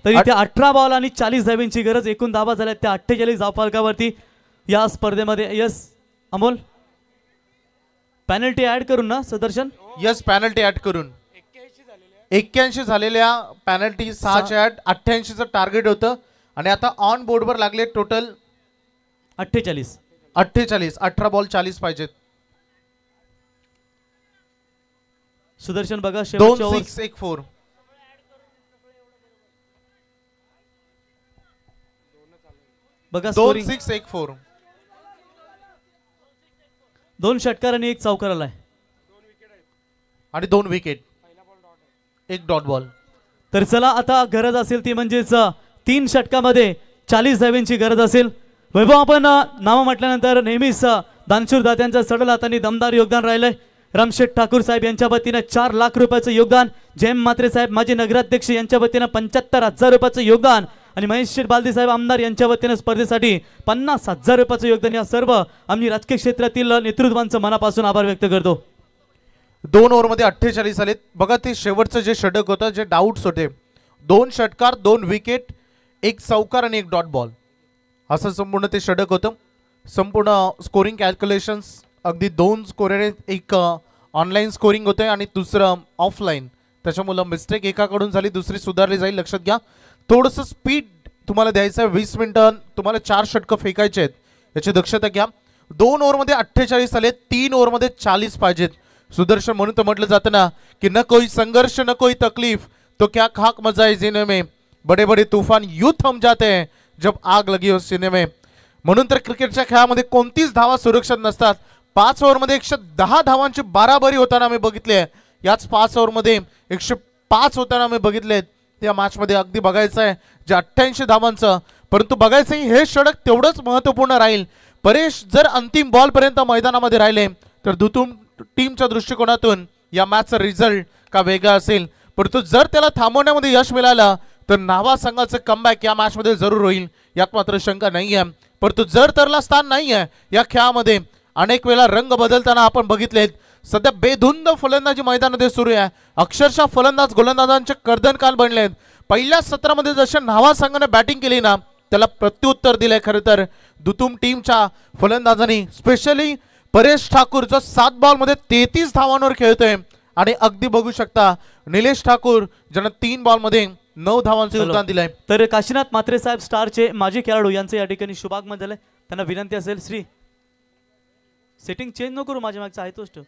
तर इथे 18 बॉल आणि 40 धावांची गरज. एकूण धावा झाल्या त्या 48 धावफलकावरती या स्पर्धेमध्ये. यस अमोल, पेनल्टी ऍड करून ना सदर्शन? यस, पेनल्टी ऍड करून 81 झालेल्या पेनल्टी 6 ऍड 88चं टार्गेट होतं आणि आता ऑन बोर्डवर लागले टोटल 48. 18 बॉल 40 पाहिजेत. सुदर्शन बघा शेवटच्या 2 6 1 4. बघा 2 6 1 4. 2 षटकार आणि 1 चौकार आलाय आणि 2 विकेट, 1 डॉट बॉल. तर चला आता गरज असेल ती म्हणजेच 3 षटकामध्ये 40 धावांची गरज असेल. वैभव, आपण नाव म्हटल्यानंतर नेहमीच दानशूर दात्यांच्या सडल हातांनी दमदार योगदान राहिलंय. रामशेठ ठाकूर साहेब यांच्या वतीनं 4 लाख रुपयाचं योगदान. जयम म्हात्रे साहेब माजी नगराध्यक्ष यांच्या वतीनं 75,000 रुपयाचं योगदान आणि महेश शेठ बालदी साहेब आमदार यांच्या वतीनं स्पर्धेसाठी 50,000 रुपयाचं योगदान. या सर्व आम्ही राजकीय क्षेत्रातील नेतृत्वांचं मनापासून आभार व्यक्त करतो. 2 ओव्हरमध्ये 48 आलेत. बघा ते शेवटचं जे षटक होतं, जे डाऊट्स होते, 2 षटकार 2 विकेट 1 चौकार आणि 1 डॉट बॉल, असं संपूर्ण ते षटक होतं. संपूर्ण स्कोरिंग कॅल्क्युलेशन्स अगदी 2 स्कोर आहेत. एक ऑनलाईन स्कोरिंग होते आणि दुसरं ऑफलाईन. त्याच्यामुळे मिस्टेक एकाकडून झाली, दुसरी सुधारली जाईल. लक्षात घ्या, थोडंसं स्पीड तुम्हाला द्यायचं आहे. 20 मिनिटं तुम्हाला 4 षटकं फेकायचे आहेत, याची दक्षता घ्या. 2 ओव्हरमध्ये 48 आले, 3 ओव्हरमध्ये 40 पाहिजेत. सुदर्शन म्हणून तर म्हटलं जातं ना की न कोई संघर्ष न कोई तकलीफ तो क्या खाक मजा है जीने में, बड़े बड़े तूफान यूं थम जाते हैं जब आग लगी हो सीने में. म्हणून तर क्रिकेटच्या खेळामध्ये कोणतीच धावा सुरक्षित नसतात. 5 ओव्हरमध्ये 110 धावांची बाराबरी होताना आम्ही बघितले आहे. याच 5 ओव्हरमध्ये 105 होताना आम्ही बघितलेत. त्या मॅचमध्ये अगदी बघायचं आहे जे 88 धावांचं, परंतु बघायचं हे षटक तेवढंच महत्त्वपूर्ण राहील. परेश जर अंतिम बॉलपर्यंत मैदानामध्ये राहिले तर दुतुम टीमच्या दृष्टिकोनातून या मॅचचा रिझल्ट का वेगळा असेल, परंतु जर त्याला थांबवण्यामध्ये यश मिळालं तर नावा संघाचं कमबॅक या मॅचमध्ये जरूर होईल, यात मात्र शंका नाही आहे. परंतु जर तरला स्थान नाही आहे या खेळामध्ये. अनेक वेळा रंग बदलताना आपण बघितलेत. सध्या बेधुंद फलंदाजी मैदानामध्ये सुरू आहे. अक्षरशः फलंदाज गोलंदाजांचे कर्दनकाल बनलेत. पहिल्या सत्रामध्ये जशा नावा संघाने बॅटिंग केली ना, त्याला प्रत्युत्तर दिलंय खरं तर दुतुम टीमच्या फलंदाजांनी. स्पेशली परेश ठाकूर जो 7 बॉलमध्ये 33 धावांवर खेळतोय आणि अगदी बघू शकता निलेश ठाकूर ज्यानं 3 बॉलमध्ये 9 धावांचे योगदान दिलंय. तर काशीनाथ म्हात्रे साहेब स्टारचे माजी खेळाडू यांचे या ठिकाणी शुभागमन झालंय. त्यांना विनंती असेल, श्री सेटिंग चेंज नको करू, माझ्या मागचा आहे तोच ठेव.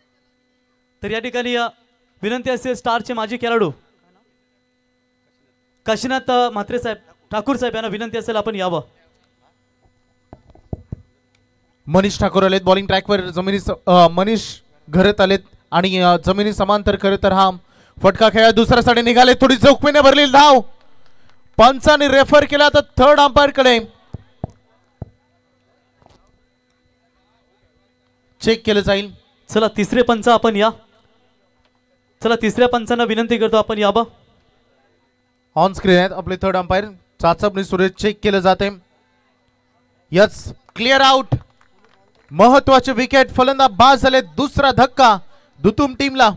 तर या ठिकाणी विनंती असेल स्टारचे माजी खेळाडू काशीनाथ म्हात्रे साहेब ठाकूर साहेब यांना विनंती असेल आपण यावं. मनीष ठाकूर आलेत बॉलिंग ट्रॅकवर. मनीष घरत आलेत आणि जमिनी समांतर खरं तर हा फटका खेळा दुसऱ्या साडे निघाले. थोडी जोखमीने भरलेली धाव पंचाने रेफर केला तर थर्ड अंपायर कडे चेक केलं जाईल. चला तिसरे पंच आपण या. चला तिसऱ्या पंचांना विनंती करतो आपण यावं. ऑन स्क्रीन आहेत आपले थर्ड अंपायर चाचपणी सुरेश. चेक केलं जाते. Yes, clear out. महत्वाचे विकेट. फलंदाज बाद झाले. दुसरा धक्का दुतुम टीमला.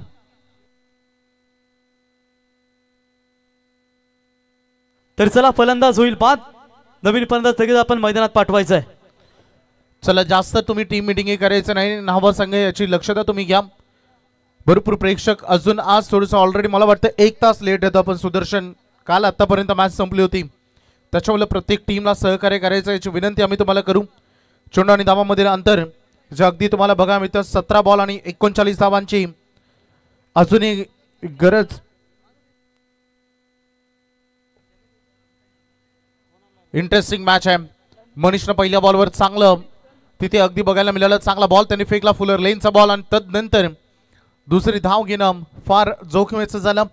तर चला फलंदाज होईल बाद. नवीन फलंदाज लगेच आपण मैदानात पाठवायचा आहे. चला जास्त तुम्ही टीम मिटिंग करायचं नाही, नावा संघ याची लक्षता तुम्ही घ्या. भरपूर प्रेक्षक अजून आज थोडंसं ऑलरेडी मला वाटतं 1 तास लेट येतो. पण सुदर्शन काल आतापर्यंत मॅच संपली होती, त्याच्यामुळे प्रत्येक टीमला सहकार्य करायचं याची विनंती आम्ही तुम्हाला करू. चेंडू आणि धावांमधील अंतर जे अगदी तुम्हाला बघा मिळतं 17 बॉल आणि 39 धावांची अजूनही गरज. इंटरेस्टिंग मॅच आहे. मनीषनं पहिल्या बॉलवर चांगलं तिथे अगदी बघायला मिळालं, चांगला बॉल त्यांनी फेकला फुलर लेनचा बॉल आणि तदनंतर दुसरी धाव घेणं फार जोखमीचं झालं.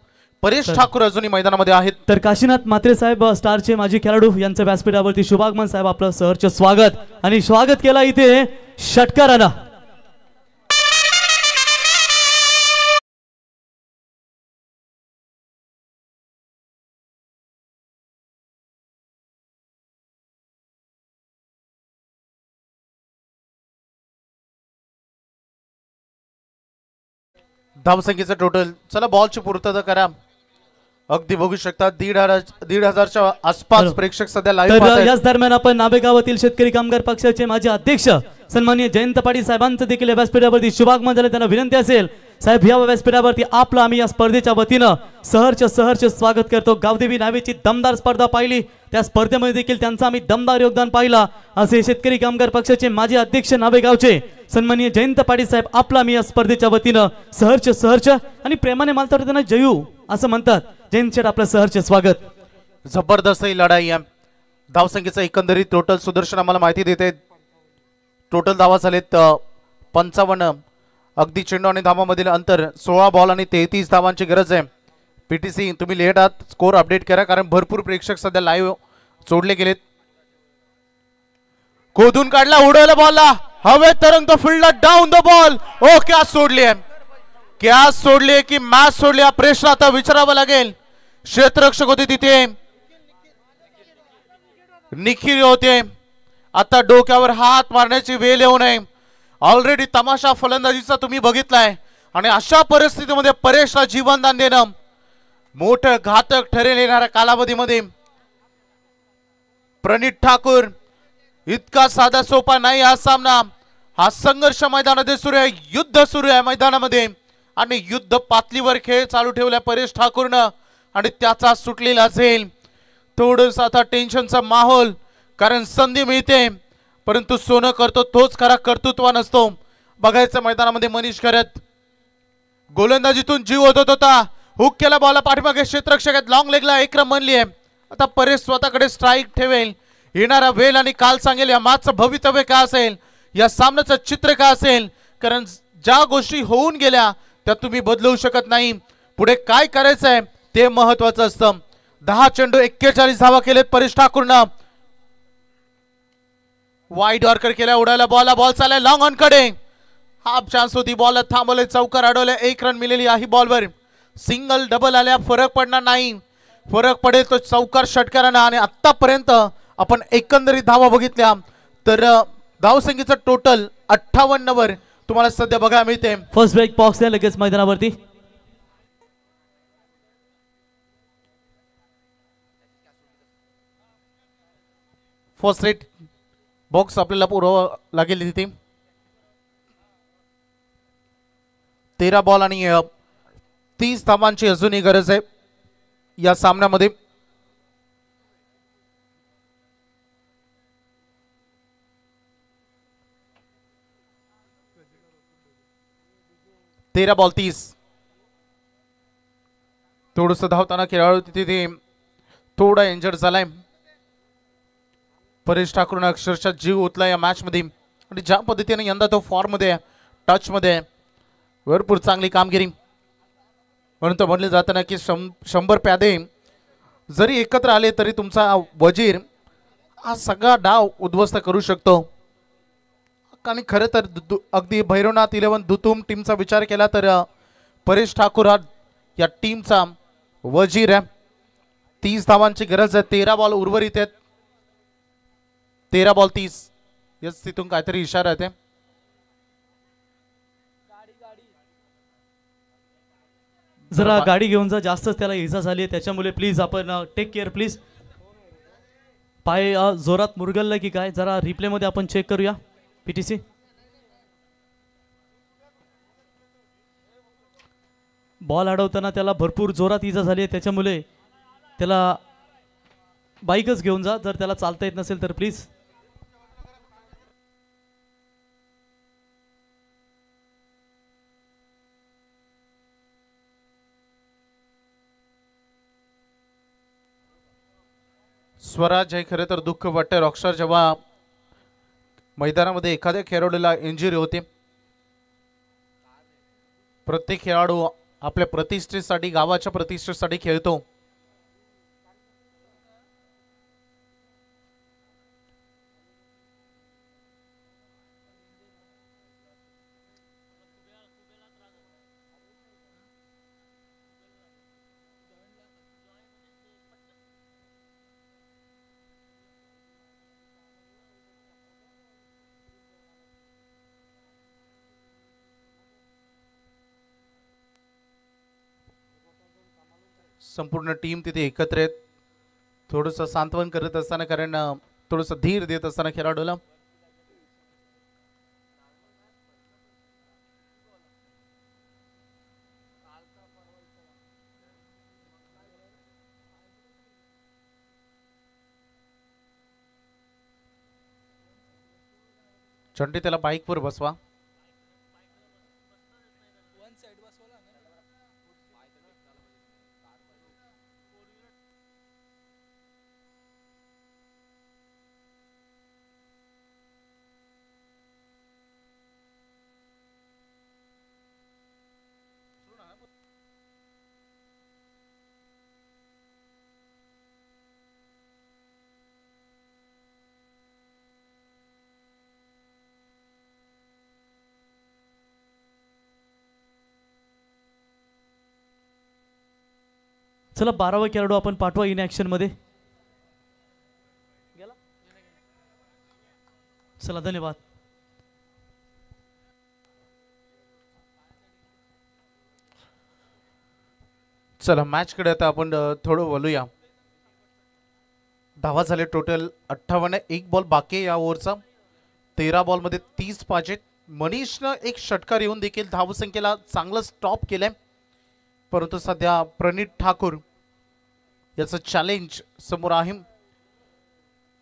परेश ठाकूर अजूनही मैदानामध्ये आहेत. तर काशीनाथ म्हात्रे साहेब स्टारचे माजी खेळाडू यांच्या व्यासपीठावरती शुभागमन साहेब आपलं सहर्ष स्वागत. आणि स्वागत केला इथे षटकारानं. धावसंख्येचं टोटल चला बॉलची पूर्तता करा. अगदी बघू शकता 1,500च्या आसपास प्रेक्षक सध्या लाईव्ह तर पाहतात. याच दरम्यान आपण नाबे गावातील शेतकरी कामगार पक्षाचे माजी अध्यक्ष सन्माननीय जयंत पाटील साहेबांचं देखील या व्यासपीठावरती शुभागमन झाले. त्यांना विनंती असेल साहेब या व्यासपीठावरती आपलं आम्ही या स्पर्धेच्या वतीनं सहर्ष स्वागत करतो. गावदेवी नावेची दमदार स्पर्धा पाहिली, त्या स्पर्धेमध्ये देखील त्यांचं आम्ही दमदार योगदान पाहिलं. असे शेतकरी कामगार पक्षाचे माजी अध्यक्ष नावेगावचे सन्माननीय जयंत पाटील साहेब आपलं आम्ही या स्पर्धेच्या वतीनं सहर्ष आणि प्रेमाने मला त्यांना जयू असं म्हणतात. जयंत शेठ आपलं सहर्ष स्वागत. जबरदस्त ही लढाई आहे. धावसंख्येचं एकंदरीत टोटल सुदर्शन आम्हाला माहिती देते. टोटल धावा झालेत 55. अगदी चेंडू आणि धावांमधील अंतर 16 बॉल आणि 33 धावांची गरज आहे. पीटीसी तुम्ही लेट आहात, स्कोर अपडेट करा कारण भरपूर प्रेक्षक सध्या लाईव्ह जोडले गेलेत. खोदून काढला, उडवला बॉलला हवेत तरंगतो फील्डला डाऊन द बॉल. ओ क्या सोडली आहे, क्या सोडली की मॅच सोडली हा प्रश्न आता विचारावा लागेल. क्षेत्ररक्षक होते तिथे, निखिल होते. आता डोक्यावर हात मारण्याची वेळ येऊ नये. ऑलरेडी तमाशा फलंदाजीचा तुम्ही बघितलाय आणि अशा परिस्थितीमध्ये परेशला जीवनदान देणं मोठं घातक ठरेल येणाऱ्या कालावधीमध्ये. प्रणित ठाकूर इतका साधा सोपा नाही हा सामना. हा संघर्ष मैदानामध्ये सुरू आहे, युद्ध सुरू आहे मैदानामध्ये आणि युद्ध पातळीवर खेळ चालू ठेवलाय परेश ठाकूरनं आणि त्याचा सुटलेला असेल. थोडंसं आता टेन्शनचा माहोल कारण संधी मिळते परंतु सोनं करतो तोच खरा कर्तृत्व नसतो. बघायचं मैदानामध्ये मनीष करत गोलंदाजीतून जीव होत होता. हुक केला बॉल पाठीमागे क्षेत्ररक्षक लॉंग लेगला एक रन बनली आहे. आता परेश स्वतःकडे स्ट्राईक ठेवेल. येणारा वेळ आणि काल सांगेल या मॅचचं भवितव्य काय असेल, या सामन्याचं चित्र काय असेल. कारण ज्या गोष्टी होऊन गेल्या त्या तुम्ही बदलवू शकत नाही. पुढे काय करायचं आहे ते महत्वाचं असतं. 10 चेंडू 41 धावा केलेत परेश ठाकूरनं. वाईड यॉर्कर केला, उडाला बॉल चाललाय लॉंग ऑन कडे. हाफ चान्स होती, बॉल थांबवले, चौकार अडवले, 1 रन मिळाली आहे बॉलवर. सिंगल डबल आल्या फरक पडणार नाही, फरक पडेल तो चौकार षटकारांना. आणि आतापर्यंत आपण एकंदरीत धावा बघितल्या तर धावसंख्येचं टोटल 58 वर तुम्हाला सध्या बघायला मिळते. फर्स्ट ब्रेक बॉक्स आहे लगेच मैदानावरती. फर्स्ट रेट बॉक्स आपल्याला पुरवावा लागेल तिथे. 13 बॉल आणि 30 धावांची अजूनही गरज आहे या सामन्यामध्ये. तेरा बॉल 30. थोडंसं धावताना खेळाडू तिथे थोडा इंजर्ड झालाय. परेश ठाकूरने अक्षरशः जीव ओतला या मॅच मध्ये आणि ज्या पद्धतीने यंदा तो फॉर्म मध्ये टच मध्ये भरपूर चांगली कामगिरी. म्हणून तो म्हणले जाताना की 100 प्यादे जरी एकत्र आले तरी तुमचा वजीर हा सगळा डाव उद्ध्वस्त करू शकतो. आणि खरं तर अगदी भैरवनाथ 11 दुतुम टीमचा विचार केला तर परेश ठाकूर हा या टीमचा वजीर आहे. 30 धावांची गरज आहे. 13 बॉल उर्वरित आहेत. 13 बॉल 30. यस तिथून काहीतरी इशारा आहे. जरा गाडी घेऊन जा, जास्तच त्याला इजा झाली त्याच्यामुळे प्लीज आपण टेक केअर प्लीज. पाय जोरात मुरगळलं की काय, जरा रिप्लेमध्ये आपण चेक करूया. पीटीसी बॉल अडवताना त्याला भरपूर जोरात इजा झाली आहे, त्याच्यामुळे त्याला बाईकच घेऊन जा. जर त्याला चालता येत नसेल तर प्लीज. स्वराज हे खरे तर दुःख वाटतं रॉकस्टार जेव्हा मैदानामध्ये एखाद्या खेळाडूला इंजुरी होते. प्रत्येक खेळाडू आपल्या प्रतिष्ठेसाठी, गावाच्या प्रतिष्ठेसाठी खेळतो. संपूर्ण टीम तिथे एकत्र आहेत, थोडंसं सांत्वन करत असताना, कारण थोडंसं धीर देत असताना खेळाडूला. चंडी त्याला बाईकवर बसवा. चला 12वा खेळाडू आपण पाठवा इन ॲक्शन मध्ये. चला धन्यवाद. चला मॅच कडे आता आपण थोडं वळूया. धावा झाले टोटल 58. एक बॉल बाकी आहे या ओव्हरचा. 13 बॉलमध्ये 30 पाहिजेत. मनीषनं एक षटकार येऊन देखील धावसंख्येला चांगलं स्टॉप केलंय, परंतु सध्या प्रणित ठाकूर याचं चॅलेंज समोर आहे.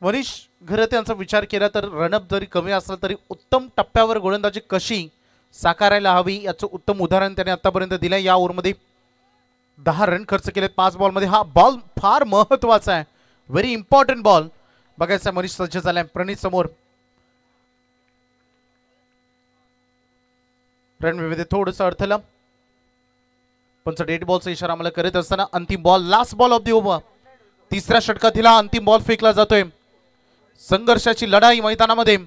मनीष घरे त्यांचा विचार केला तर रनअप जरी कमी असला तरी उत्तम टप्प्यावर गोलंदाजी कशी साकारायला हवी याचं उत्तम उदाहरण त्याने आतापर्यंत दिलं. या ओव्हरमध्ये 10 रन खर्च केलेत 5 बॉलमध्ये. हा बॉल फार महत्वाचा आहे, व्हेरी इम्पॉर्टंट बॉल. बघायचा मनीष सज्ज झालाय प्रणित समोर. रणविवेदे थोडंसं अडथलं, पण डेड बॉलचा इशारा आम्हाला करत असताना अंतिम ball, last ball of the over. तिसऱ्या षटकातीला अंतिम बॉल फेकला जातोय. संघर्षाची लढाई मैदानामध्ये.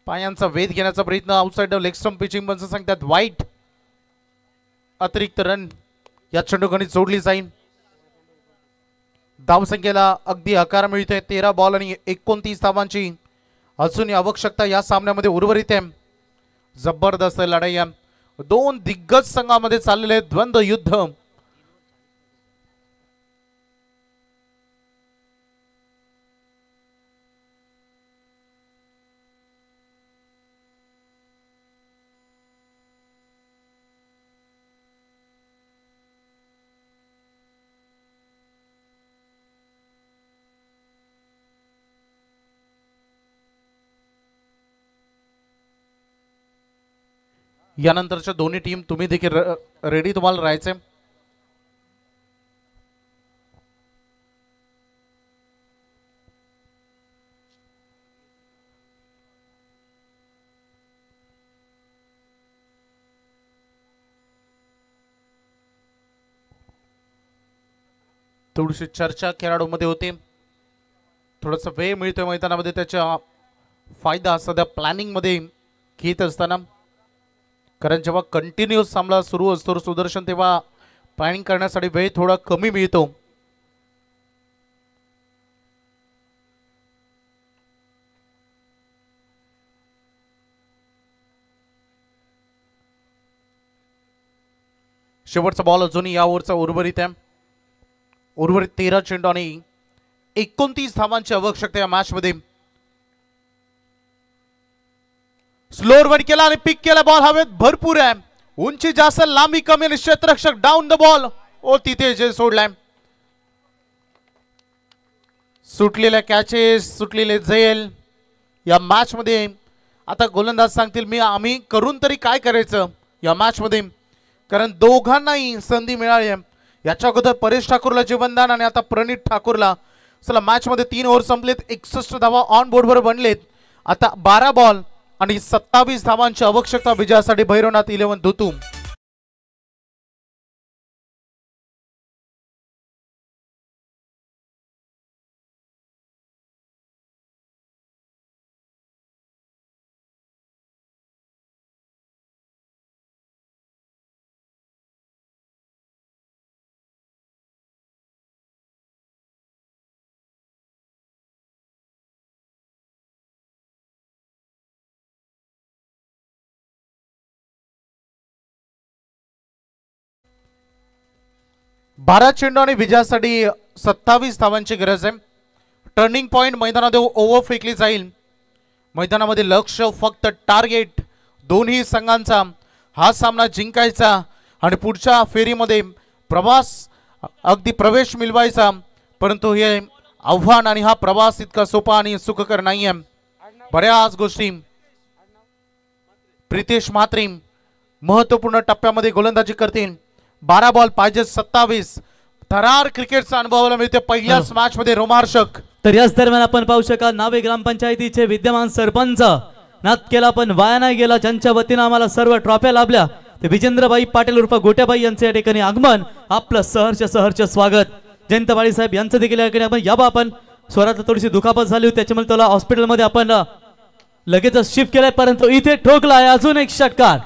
पायांचा वेध घेण्याचा प्रयत्न, आउटसाइड लेग स्टंप पिचिंग पंच सांगतात वाईट. अतिरिक्त रन या चेंडूगणित जोडली जाईल. धावसंख्येला अगदी आकार मिळतोय. 13 बॉल आणि 29 धावांची अजूनही आवश्यकता या सामन्यामध्ये उर्वरित आहे. जबरदस्त लढाई आहे. दोन दिग्गज संघामध्ये चाललेले द्वंद्व युद्ध. यानंतरच्या दोन्ही टीम तुम्ही देखील रेडी, तुम्हाला राहायचंय. थोडीशी चर्चा खेळाडूंमध्ये होते. थोडासा वेळ मिळतोय मैदानामध्ये, त्याचा फायदा सध्या प्लॅनिंग मध्ये घेत असताना, कारण जेव्हा कंटिन्युअस सामना सुरू असतो सुदर्शन, तेव्हा प्लॅनिंग करण्यासाठी वेळ थोडा कमी मिळतो. शेवटचा बॉल अजूनही या ओव्हरचा उर्वरित आहे. उर्वरित 13 चेंडू आणि 29 धावांची आवश्यकता या मॅच मध्ये. स्लोअर वन केला आणि पिक केला बॉल हवेत भरपूर आहे. उंची जास्त लांबी कमी आणि क्षेत्ररक्षक डाऊन द बॉल. ओ तिथे जे सोडलाय. सुटलेल्या कॅचेस सुटलेले झेल या मॅच मध्ये. आता गोलंदाज सांगतील आम्ही करून तरी काय करायचं या मॅच मध्ये, कारण दोघांनाही संधी मिळाली आहे. याच्या अगोदर परेश ठाकूरला जीवनदान आणि आता प्रणित ठाकूरला. चला मॅच मध्ये 3 ओव्हर संपलेत. 61 धावा ऑन बोर्डवर बनलेत. आता 12 बॉल आणि 27 धावांची आवश्यकता विजयासाठी भैरवनाथ 11 धुतू. बारा चेंडू आणि विजयासाठी 27 धावांची गरज आहे. टर्निंग पॉइंट मैदानात ओव्हर फेकली जाईल. मैदानामध्ये लक्ष फक्त टार्गेट. दोन्ही संघांचा हा सामना जिंकायचा आणि पुढच्या फेरीमध्ये अगदी प्रवेश मिळवायचा. परंतु हे आव्हान आणि हा प्रवास इतका सोपा आणि सुखकर नाही आहे. बऱ्याच गोष्टी. प्रितेश म्हात्रे महत्वपूर्ण टप्प्यामध्ये गोलंदाजी करतील. 12 बॉल पाहिजे 27. थरार क्रिकेटचा अनुभवाला मिळते पहिल्याच मॅच मध्ये रोमार्चक. तर याच दरम्यान आपण पाहू शकाल नावे ग्रामपंचायतीचे विद्यमान सरपंच नात केला पण वाया नाही गेला. ज्यांच्या वतीनं आम्हाला सर्व ट्रॉफ्या लाभल्या ते विजेंद्रबाई पाटील उर्फ गोट्याबाई यांचे या ठिकाणी आगमन. आपलं सहर्ष स्वागत. जयंतबाळी साहेब यांचं देखील या ठिकाणी आपण याबा आपण स्वरात थोडीशी दुखापत झाली होती त्याच्यामुळे त्याला हॉस्पिटलमध्ये आपण लगेचच शिफ्ट केलाय. परंतु इथे ठोकला आहे अजून एक षटकार.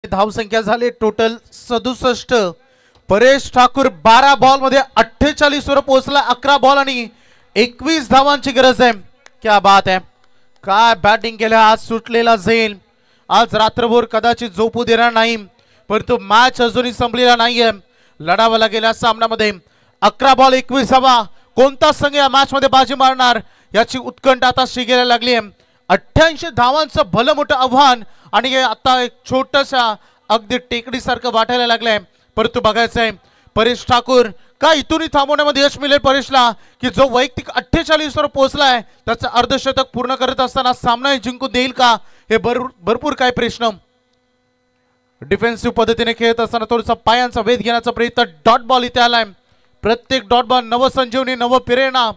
धावसंख्या झाली टोटल 67. परेश ठाकूर 12 बॉल मध्ये 48 वर पोहोचला. 11 बॉल आणि 21 धावांची गरज आहे. क्या बात आहे. काय बॅटिंग केल्या. आज सुटलेला झेल. आज रात्रभर कदाचित झोपू देणार नाही. परंतु मॅच अजूनही संपलेला नाहीये. लढावा लागेल या सामन्यामध्ये. 11 बॉल 21 धावा. कोणता संघ या मॅच मध्ये बाजी मारणार याची उत्कंठा आता शिगेला लागली आहे. 88 धावांचं भलं मोठं आव्हान आणि आता एक छोटसा अगदी टेकडी सारखं वाटायला लागलंय. परंतु बघायचंय परेश ठाकूर का इथूनही थांबवण्यामध्ये यश मिळेल परेशला, की जो वैयक्तिक 48 वर पोहोचलाय त्याचं अर्धशतक पूर्ण करत असताना सामना जिंकून देईल का, हे भरपूर काय प्रश्न. डिफेन्सिव्ह पद्धतीने खेळत असताना थोडासा पायांचा वेध घेण्याचा प्रयत्न. डॉट बॉल इथे आलाय. प्रत्येक डॉट बॉल नवसंजीवनी नव प्रेरणा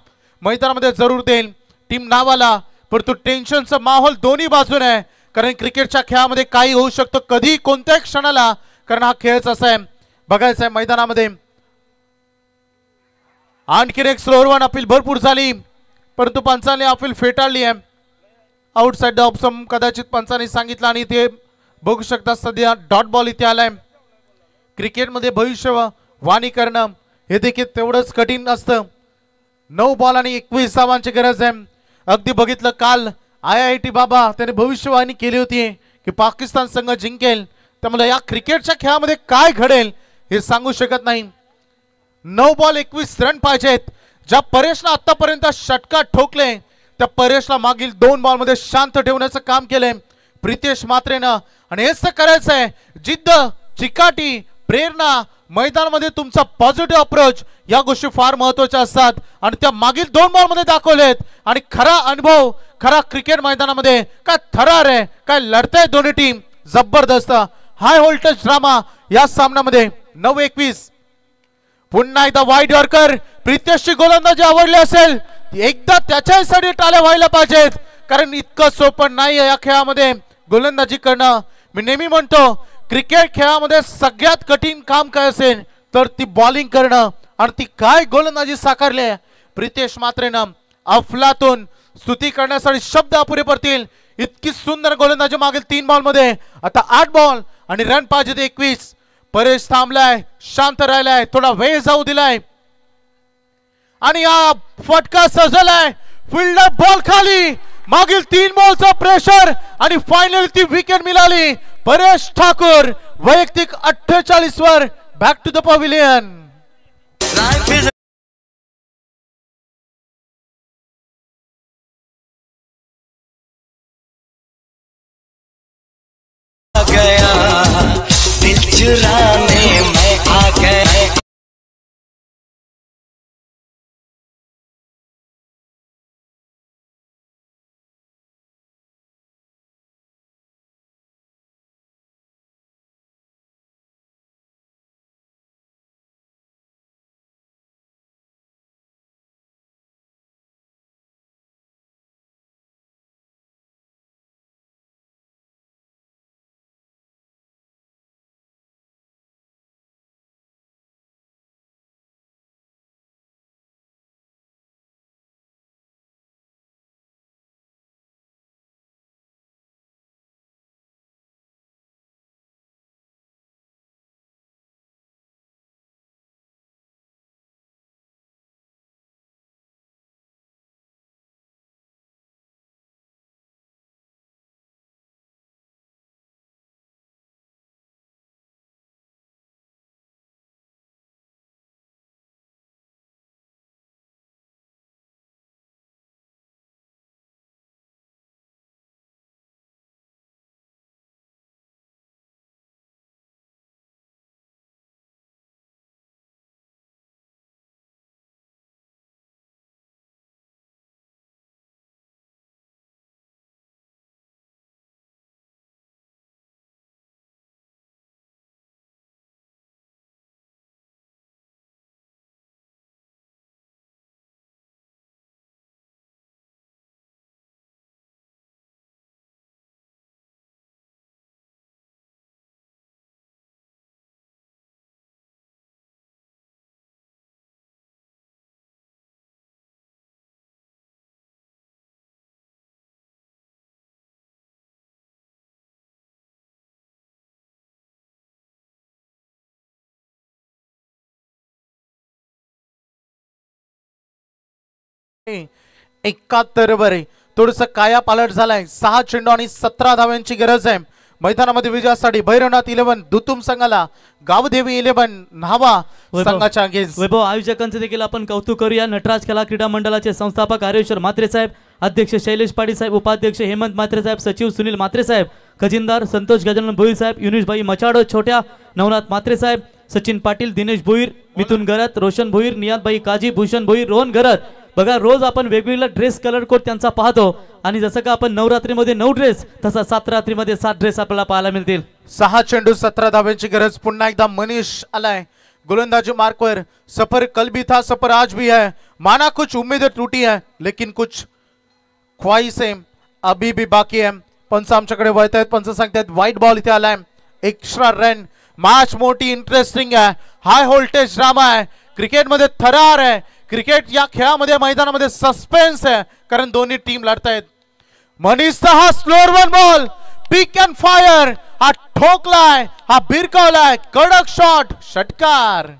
मैदानामध्ये जरूर देईल टीम नावाला. परंतु टेन्शनचा माहोल दोन्ही बाजूने आहे, कारण क्रिकेटच्या खेळामध्ये काही होऊ शकतं कधी कोणत्याही क्षणाला, कारण हा खेळच असा आहे. बघायचं आहे मैदानामध्ये आणखीन एक स्लोअर वन अपील भरपूर झाली, परंतु पंचाने अपील फेटाळली आहे. आउटसाइड द ऑप्शन कदाचित पंचाने सांगितलं आणि ते बघू शकता सध्या डॉट बॉल इथे आलाय. क्रिकेटमध्ये भविष्यवाणी करणं हे देखील तेवढंच कठीण असतं. 9 बॉल आणि 21 धावांची गरज आहे. अगदी बघितलं काल IIT बाबा त्याने भविष्यवाणी केली होती की पाकिस्तान संघ जिंकेल. त्यामुळे या क्रिकेटच्या खेळामध्ये काय घडेल हे सांगू शकत नाही. 9 बॉल 21 रन पाहिजेत. ज्या परेशला आतापर्यंत षटकार ठोकले त्या परेशला मागील 2 बॉल मध्ये शांत ठेवण्याचं काम केलंय प्रितेश म्हात्रेनं. आणि हेच तर करायचं आहे. जिद्द, चिकाटी, प्रेरणा, मैदानामध्ये तुमचा पॉझिटिव्ह अप्रोच या गोष्टी फार महत्त्वाच्या असतात आणि त्या मागील 2 बॉल मध्ये दाखवलेत. आणि खरा अनुभव, खरा क्रिकेट मैदानामध्ये काय थरार आहे, काय लढताय दोन्ही टीम. जबरदस्त हाय व्होल्टेज ड्रामा या सामन्यामध्ये. 9-21 पुन्हा एकदा वाईड यॉर्कर. प्रितेशची गोलंदाजी आवडली असेल एकदा त्याच्यासाठी टाळ्या व्हायला पाहिजेत, कारण इतकं सोपं नाही या खेळामध्ये गोलंदाजी करणं. मी नेहमी म्हणतो क्रिकेट खेळामध्ये सगळ्यात कठीण काम काय असेल तर ती बॉलिंग करणं, आणि ती काय गोलंदाजी साकारली आहे प्रितेश म्हात्रेनं. अफलातून स्तुती करण्यासाठी शब्द अपुरे पडतील. इतकी सुंदर गोलंदाजी मागील 3 बॉल मध्ये. आता 8 बॉल आणि रन पाहिजे 21. परेश थांबलाय, शांत राहिलाय, थोडा वेळ जाऊ दिलाय. आणि हा फटका सजलाय. फिल्डर बॉल खाली, मागील 3 बॉलचा प्रेशर आणि फायनल ती विकेट मिळाली. परेश ठाकूर वैयक्तिक 48 वर बॅक टू द पॅव्हिलियन. गया दिल चुराने मैं आ गया. एकाहत्तर वर थोडस काया पालट झालाय. 6 चेंडू आणि 17 धाव्यांची गरज आहे मैदानामध्ये विजयासाठी. भैरवनाथ 11 दुतुम संघाला, गावदेवी 11 न्हावा संघाच्या अगेन्स्ट. वैभव, आयोजकांचे देखील आपण कौतुक करूया. नटराज कला क्रीडा मंडळाचे संस्थापक आर्येश्वर म्हात्रे साहेब, अध्यक्ष शैलेश पाटील साहेब, उपाध्यक्ष हेमंत म्हात्रे साहेब, सचिव सुनील म्हात्रे साहेब, खजिनदार संतोष गजानन भोईर साहेब, युनिशबाई मचाडो छोट्या, नवनाथ म्हात्रे साहेब, सचिन पाटील, दिनेश भोईर, मिथुन गरत, रोशन भोईर, नियातबाई काजी, भूषण भोईर, रोहन गरत. बघा, रोज आपण वेगवेगळा ड्रेस कलर कोड त्यांचा पाहतो आणि जसं का आपण नवरात्रीमध्ये 9 ड्रेस, तसा 7 रात्रीमध्ये 7 ड्रेस आपल्याला पाहायला मिळतील. 6 चेंडू 17 धाव्यांची गरज. पुन्हा एकदा मनीष आलाय गोलंदाजी मार्कवर. सफर कल भी था, सफर आज भी है. माना कुछ उम्मीदें टूटी है, लेकिन कुछ ख्वाहिशें अभी भी बाकी है. पंच आमच्याकडे वळत आहेत. पंच सांगतात व्हाईट बॉल इथे आलाय. Extra run. मॅच मोठी इंटरेस्टिंग आहे. हाय व्होल्टेज ड्रामा आहे. क्रिकेटमध्ये थरार आहे. क्रिकेट या खेळामध्ये मैदानामध्ये सस्पेन्स आहे, कारण दोन्ही टीम लढतायत. मनीषचा हा slower one ball, pick and fire, हा ठोकलाय, हा भिरकावलाय, कडक शॉट, षटकार.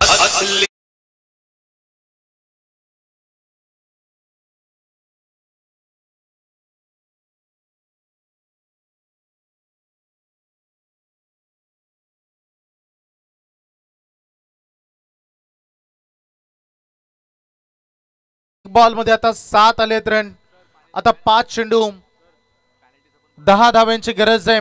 बॉल मध्ये आता 7 आलेत रन. आता 5 चेंडू 10 धाव्यांची गरज आहे.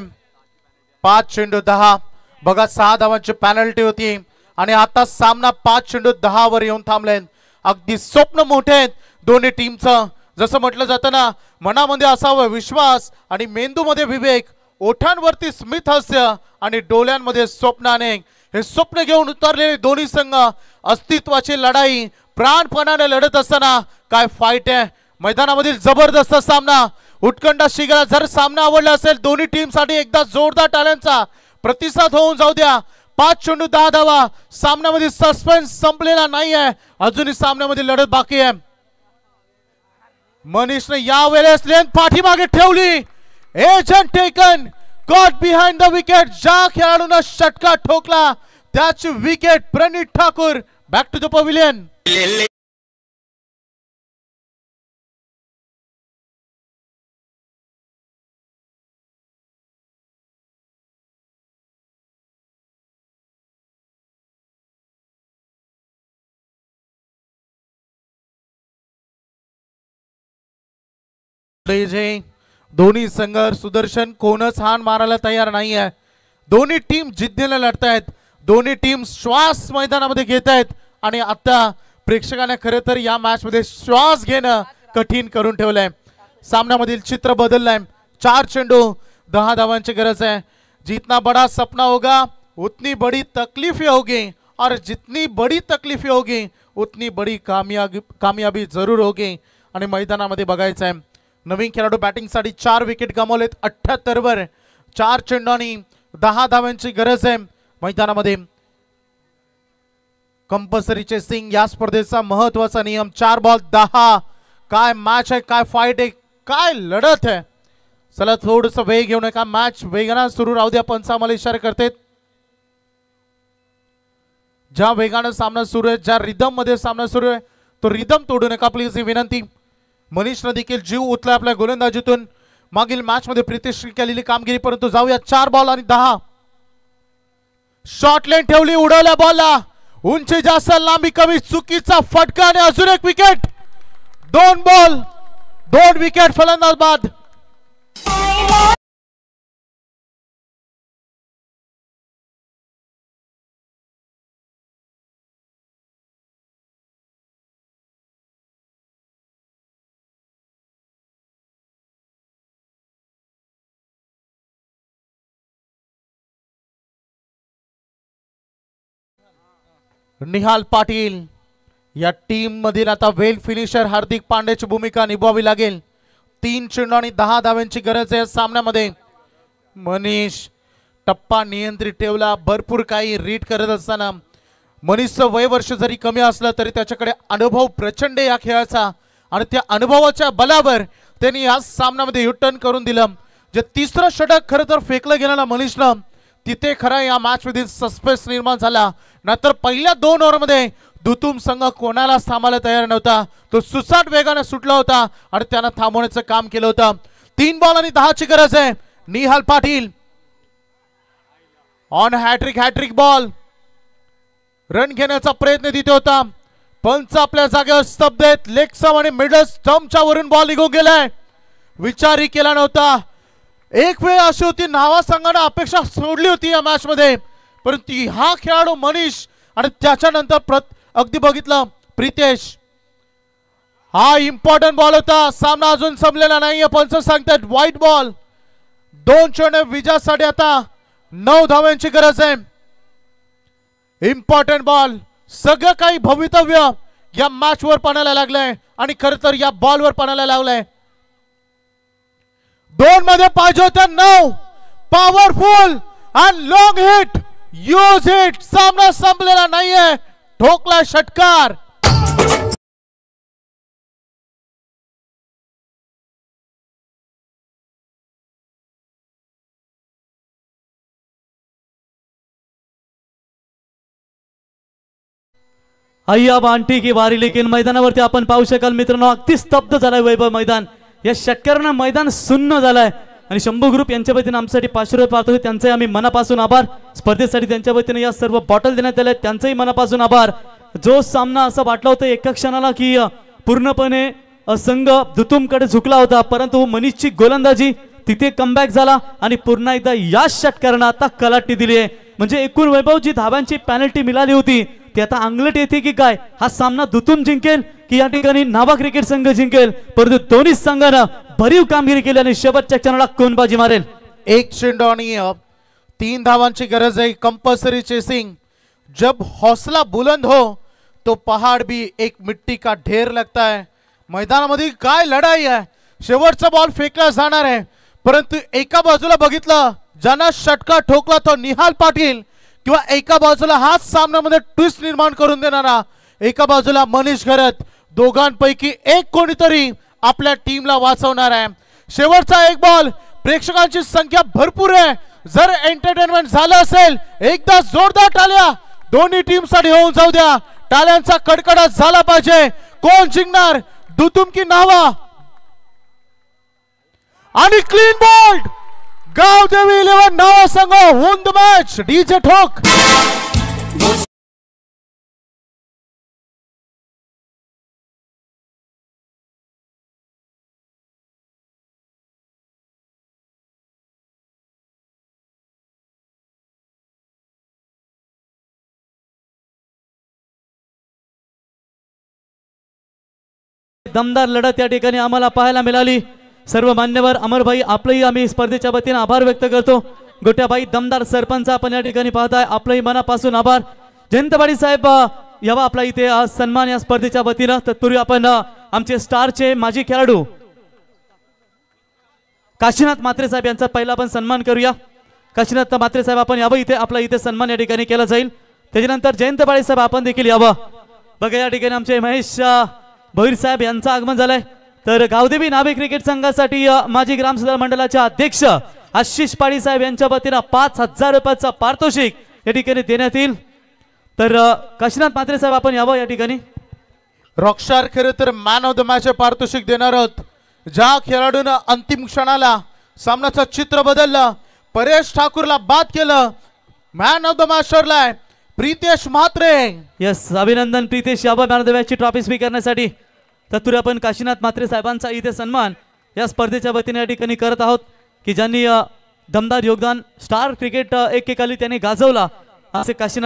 5 चेंडू 10. बघा, 6 धावांची पॅनल्टी होती आणि आता सामना 5 चेंडू 10 वर येऊन थांबलाय. अगदी स्वप्न मोठे आहेत दोन्ही टीमचं. जसं म्हटलं जातं ना, मनामध्ये असावा विश्वास आणि मेंदूमध्ये विवेक, ओठांवरती स्मित हास्य आणि डोळ्यांमध्ये स्वप्न अनेक. हे स्वप्न घेऊन उतरलेले दोन्ही संघ अस्तित्वाची लढाई प्राणपणाने लढत असताना काय फाईट आहे मैदानामधील. जबरदस्त सामना, उत्कंठा शिगला. जर सामना आवडला असेल दोन्ही टीम साठी एकदा जोरदार टाळ्यांचा प्रतिसाद होऊन जाऊ द्या. 5 चेंडू 10 धावा. सामन्यामध्ये सस्पेन्स संपलेला नाही आहे, अजूनही सामन्यामध्ये लढत बाकी आहे. मनीषने यावेळेस लेन पाठीमागे ठेवली. Edge and taken, caught behind the wicket. ज्या खेळाडूंना षटकार ठोकला त्याची wicket. Pranit Thakur back to the pavilion. जे दोन्ही संघ सुदर्शन कोणच हाण मारायला तयार नाही आहे. दोन्ही टीम जिद्दीने लढतायत. दोन्ही टीम श्वास मैदानामध्ये घेत आहेत आणि आता प्रेक्षकांना खरं तर या मॅच मध्ये श्वास घेणं कठीण करून ठेवलंय. सामन्यामधील चित्र बदललंय. 4 चेंडू 10 धावांची गरज आहे. जितना बड़ा सपना होगा उतनी बड़ी तकलीफें होगी और जितनी बड़ी तकलीफें होगी उतनी बड़ी कामयाबी जरूर होगी. आणि मैदानामध्ये बघायचं आहे नवीन खेळाडू बॅटिंगसाठी 4 विकेट गमावलेत 78 वर. 4 चेंडूंनी 10 धावांची गरज आहे. मैदानामध्ये कंपल्सरी चेसिंग या स्पर्धेचा महत्वाचा नियम. 4 बॉल 10. काय मॅच आहे, काय फाईट आहे, काय लढत आहे. चला थोडस वेग घेऊ नका. मॅच वेगाने सुरू राहू द्या. पंच आम्हाला इशारा करते. ज्या वेगाने सामना सुरू आहे, ज्या रिदम मध्ये सामना सुरू आहे तो रिदम तोडू नका प्लीज ही विनंती. मनीषने देखील जीव ओतला आपल्या गोलंदाजीतून. मागील मॅच मध्ये प्रितेशने केलेली कामगिरी. परंतु जाऊया 4 बॉल आणि 10. शॉर्ट लेन ठेवली, उडवल्या बॉलला. उंची जास्त, लांबी कमी, चुकीचा फटका आणि अजून एक विकेट. 2 बॉल 2 विकेट फलंदाज बाद. निहाल पाटील या टीम मधील आता वेल फिनिशर हार्दिक पांड्याची भूमिका निभावावी लागेल. 3 चेंडू आणि 10 धावांची गरज आहे सामन्यामध्ये. मनीष टप्पा नियंत्रित ठेवला. भरपूर काही रीड करत असताना मनीषचं वय वर्ष जरी कमी असलं तरी त्याच्याकडे अनुभव प्रचंड या खेळाचा आणि त्या अनुभवाच्या बलावर त्यांनी या सामन्यामध्ये युटर्न करून दिलं. जे तिसरं षटक खरं तर फेकलं गेलेलं मनीषनं तिथे खरं या मॅच मध्ये सस्पेन्स निर्माण झाला. नंतर पहिल्या 2 ओव्हरमध्ये दुतुम संघ कोणाला थांबायला तयार नव्हता. तो सुसाट वेगाने सुटला होता आणि त्यानं थांबवण्याचं काम केलं होतं. 3 बॉल आणि 10 ची गरज आहे. Nihal Patil on hattrick ball run घेण्याचा प्रयत्न तिथे होता. पंच आपल्या जागेवर स्तब्ध आहेत. लेग स्टंप आणि मिडल स्टंपच्या वरून बॉल निघून गेलाय. विचारही केला नव्हता. एक वेळ अशी होती नावा संघाने अपेक्षा सोडली होती या मॅच मध्ये. परंतु हा खेळाडू मनीष आणि त्याच्यानंतर अगदी बघितलं प्रितेश. हा इम्पॉर्टंट बॉल होता. सामना अजून संपलेला नाहीये. पंच सांगतात व्हाईट बॉल. 2 चेंडू विजयासाठी आता 9 धावांची गरज आहे. Important ball. सगळं काही भवितव्य या मॅच वर पणायला लागलंय आणि खरं तर या बॉल वर पणायला लागलंय. 2 मध्ये पाहिजे होत्या 9. Powerful and long hit. Use hit. सामना संपलेला नाहीये. ठोकला षटकार. अय्या बांटी की बारी. लेकिन मैदानावरती आपण पाहू शकाल मित्रांनो अगदी स्तब्ध झालाय वैभव मैदान. या षटकारानं मैदान सुन्न झालंय आणि शंभू ग्रुप यांच्या वतीने आमच्यासाठी 500 रुपये पाहतोय. त्यांचे आम्ही मनापासून आभार. स्पर्धेसाठी त्यांच्या वतीने या सर्व बॉटल देण्यात आल्या त्यांचेही मनापासून आभार. जो सामना असं वाटला होता एका क्षणाला की पूर्णपणे संघ दुतुमकडे झुकला होता, परंतु मनीषची गोलंदाजी तिथे कमबॅक झाला आणि पुन्हा एकदा या षटकारानं आता कलाटणी दिली आहे. म्हणजे एकूण वैभव जी धावांची पेनल्टी मिळाली होती ती आता अंगलट येते की काय. हा सामना दुतुम जिंकेल की या ठिकाणी नावा क्रिकेट संघ जिंकेल. परंतु दोन्ही संघानं भरीव कामगिरी केली आणि शेवटच्या क्षणाला कोण बाजी मारेल. 1 चेंडू आणि 3 धावांची गरज आहे. Compulsory chasing. जब हौसला बुलंद हो तो पहाड़ भी एक मिट्टी का ढेर लगता है. मैदानामध्ये काय लढाई आहे. शेवटचा बॉल फेकला जाणार आहे. परंतु एका बाजूला बघितलं ज्यांना षटकार ठोकला तो निहाल पाटील किंवा एका बाजूला हाच सामन्यामध्ये ट्विस्ट निर्माण करून देणारा एका बाजूला मनीष घरत. दोघांपैकी एक कोणीतरी आपल्या टीमला वाचवणार आहे. शेवटचा 1 बॉल. प्रेक्षकांची संख्या भरपूर आहे. जर एंटरटेनमेंट झालं असेल एकदा जोरदार टाळ्या दोन्ही टीम साठी होऊन जाऊ द्या. टाळ्यांचा कडकडाट झाला पाहिजे. कोण जिंकणार दुतुम की नावा. आणि क्लीन बोल्ड गावदेवी 11 नावा संघ won the match. डीजे ठोक. दमदार लढत या ठिकाणी आम्हाला पाहायला मिळाली. सर्व मान्यवर अमरभाई आपलेही आम्ही स्पर्धेच्या वतीने आभार व्यक्त करतो. गोट्याबाई दमदार सरपंच आपण या ठिकाणी पाहताय, आपलंही मनापासून आभार. जयंतवाडी साहेब यावा आपला इथे सन्मान या स्पर्धेच्या वतीनं. तत्पूर्वी आपण आमचे स्टारचे माजी खेळाडू काशीनाथ म्हात्रे साहेब यांचा पहिला आपण सन्मान करूया. काशीनाथ म्हात्रे साहेब आपण यावं इथे, आपला इथे सन्मान या ठिकाणी केला जाईल. त्याच्यानंतर जयंतवाडी साहेब आपण देखील यावं. बघा या ठिकाणी आमचे महेश भोईर साहेब यांचं आगमन झालंय. तर गावदेवी नावे क्रिकेट संघासाठी माजी ग्रामसभा मंडळाचे अध्यक्ष आशिष पाडी साहेब यांच्या वतीनं 5,000 रुपयाचा पारितोषिक या ठिकाणी देण्यात येईल. तर काशीनाथ म्हात्रे साहेब आपण यावं या ठिकाणी. रॉकस्टार खरं तर मॅन ऑफ द मॅच पारितोषिक देणार आहोत. ज्या खेळाडूनं अंतिम क्षणाला सामन्याचं चित्र बदललं, परेश ठाकूरला बाद केलं, मॅन ऑफ द मॅच ठरलाय प्रितेश म्हात्रे. यस, अभिनंदन प्रितेश यावं मॅन ऑफ द मॅचची ट्रॉफी स्वीकारण्यासाठी. तत्पूर्वी आपण काशीनाथ म्हात्रे साहेबांचा इथे सन्मान या स्पर्धेच्या वतीने या ठिकाणी करत आहोत की ज्यांनी दमदार योगदान स्टार क्रिकेट एकेकाली त्यांनी गाजवला असे काशीनाथ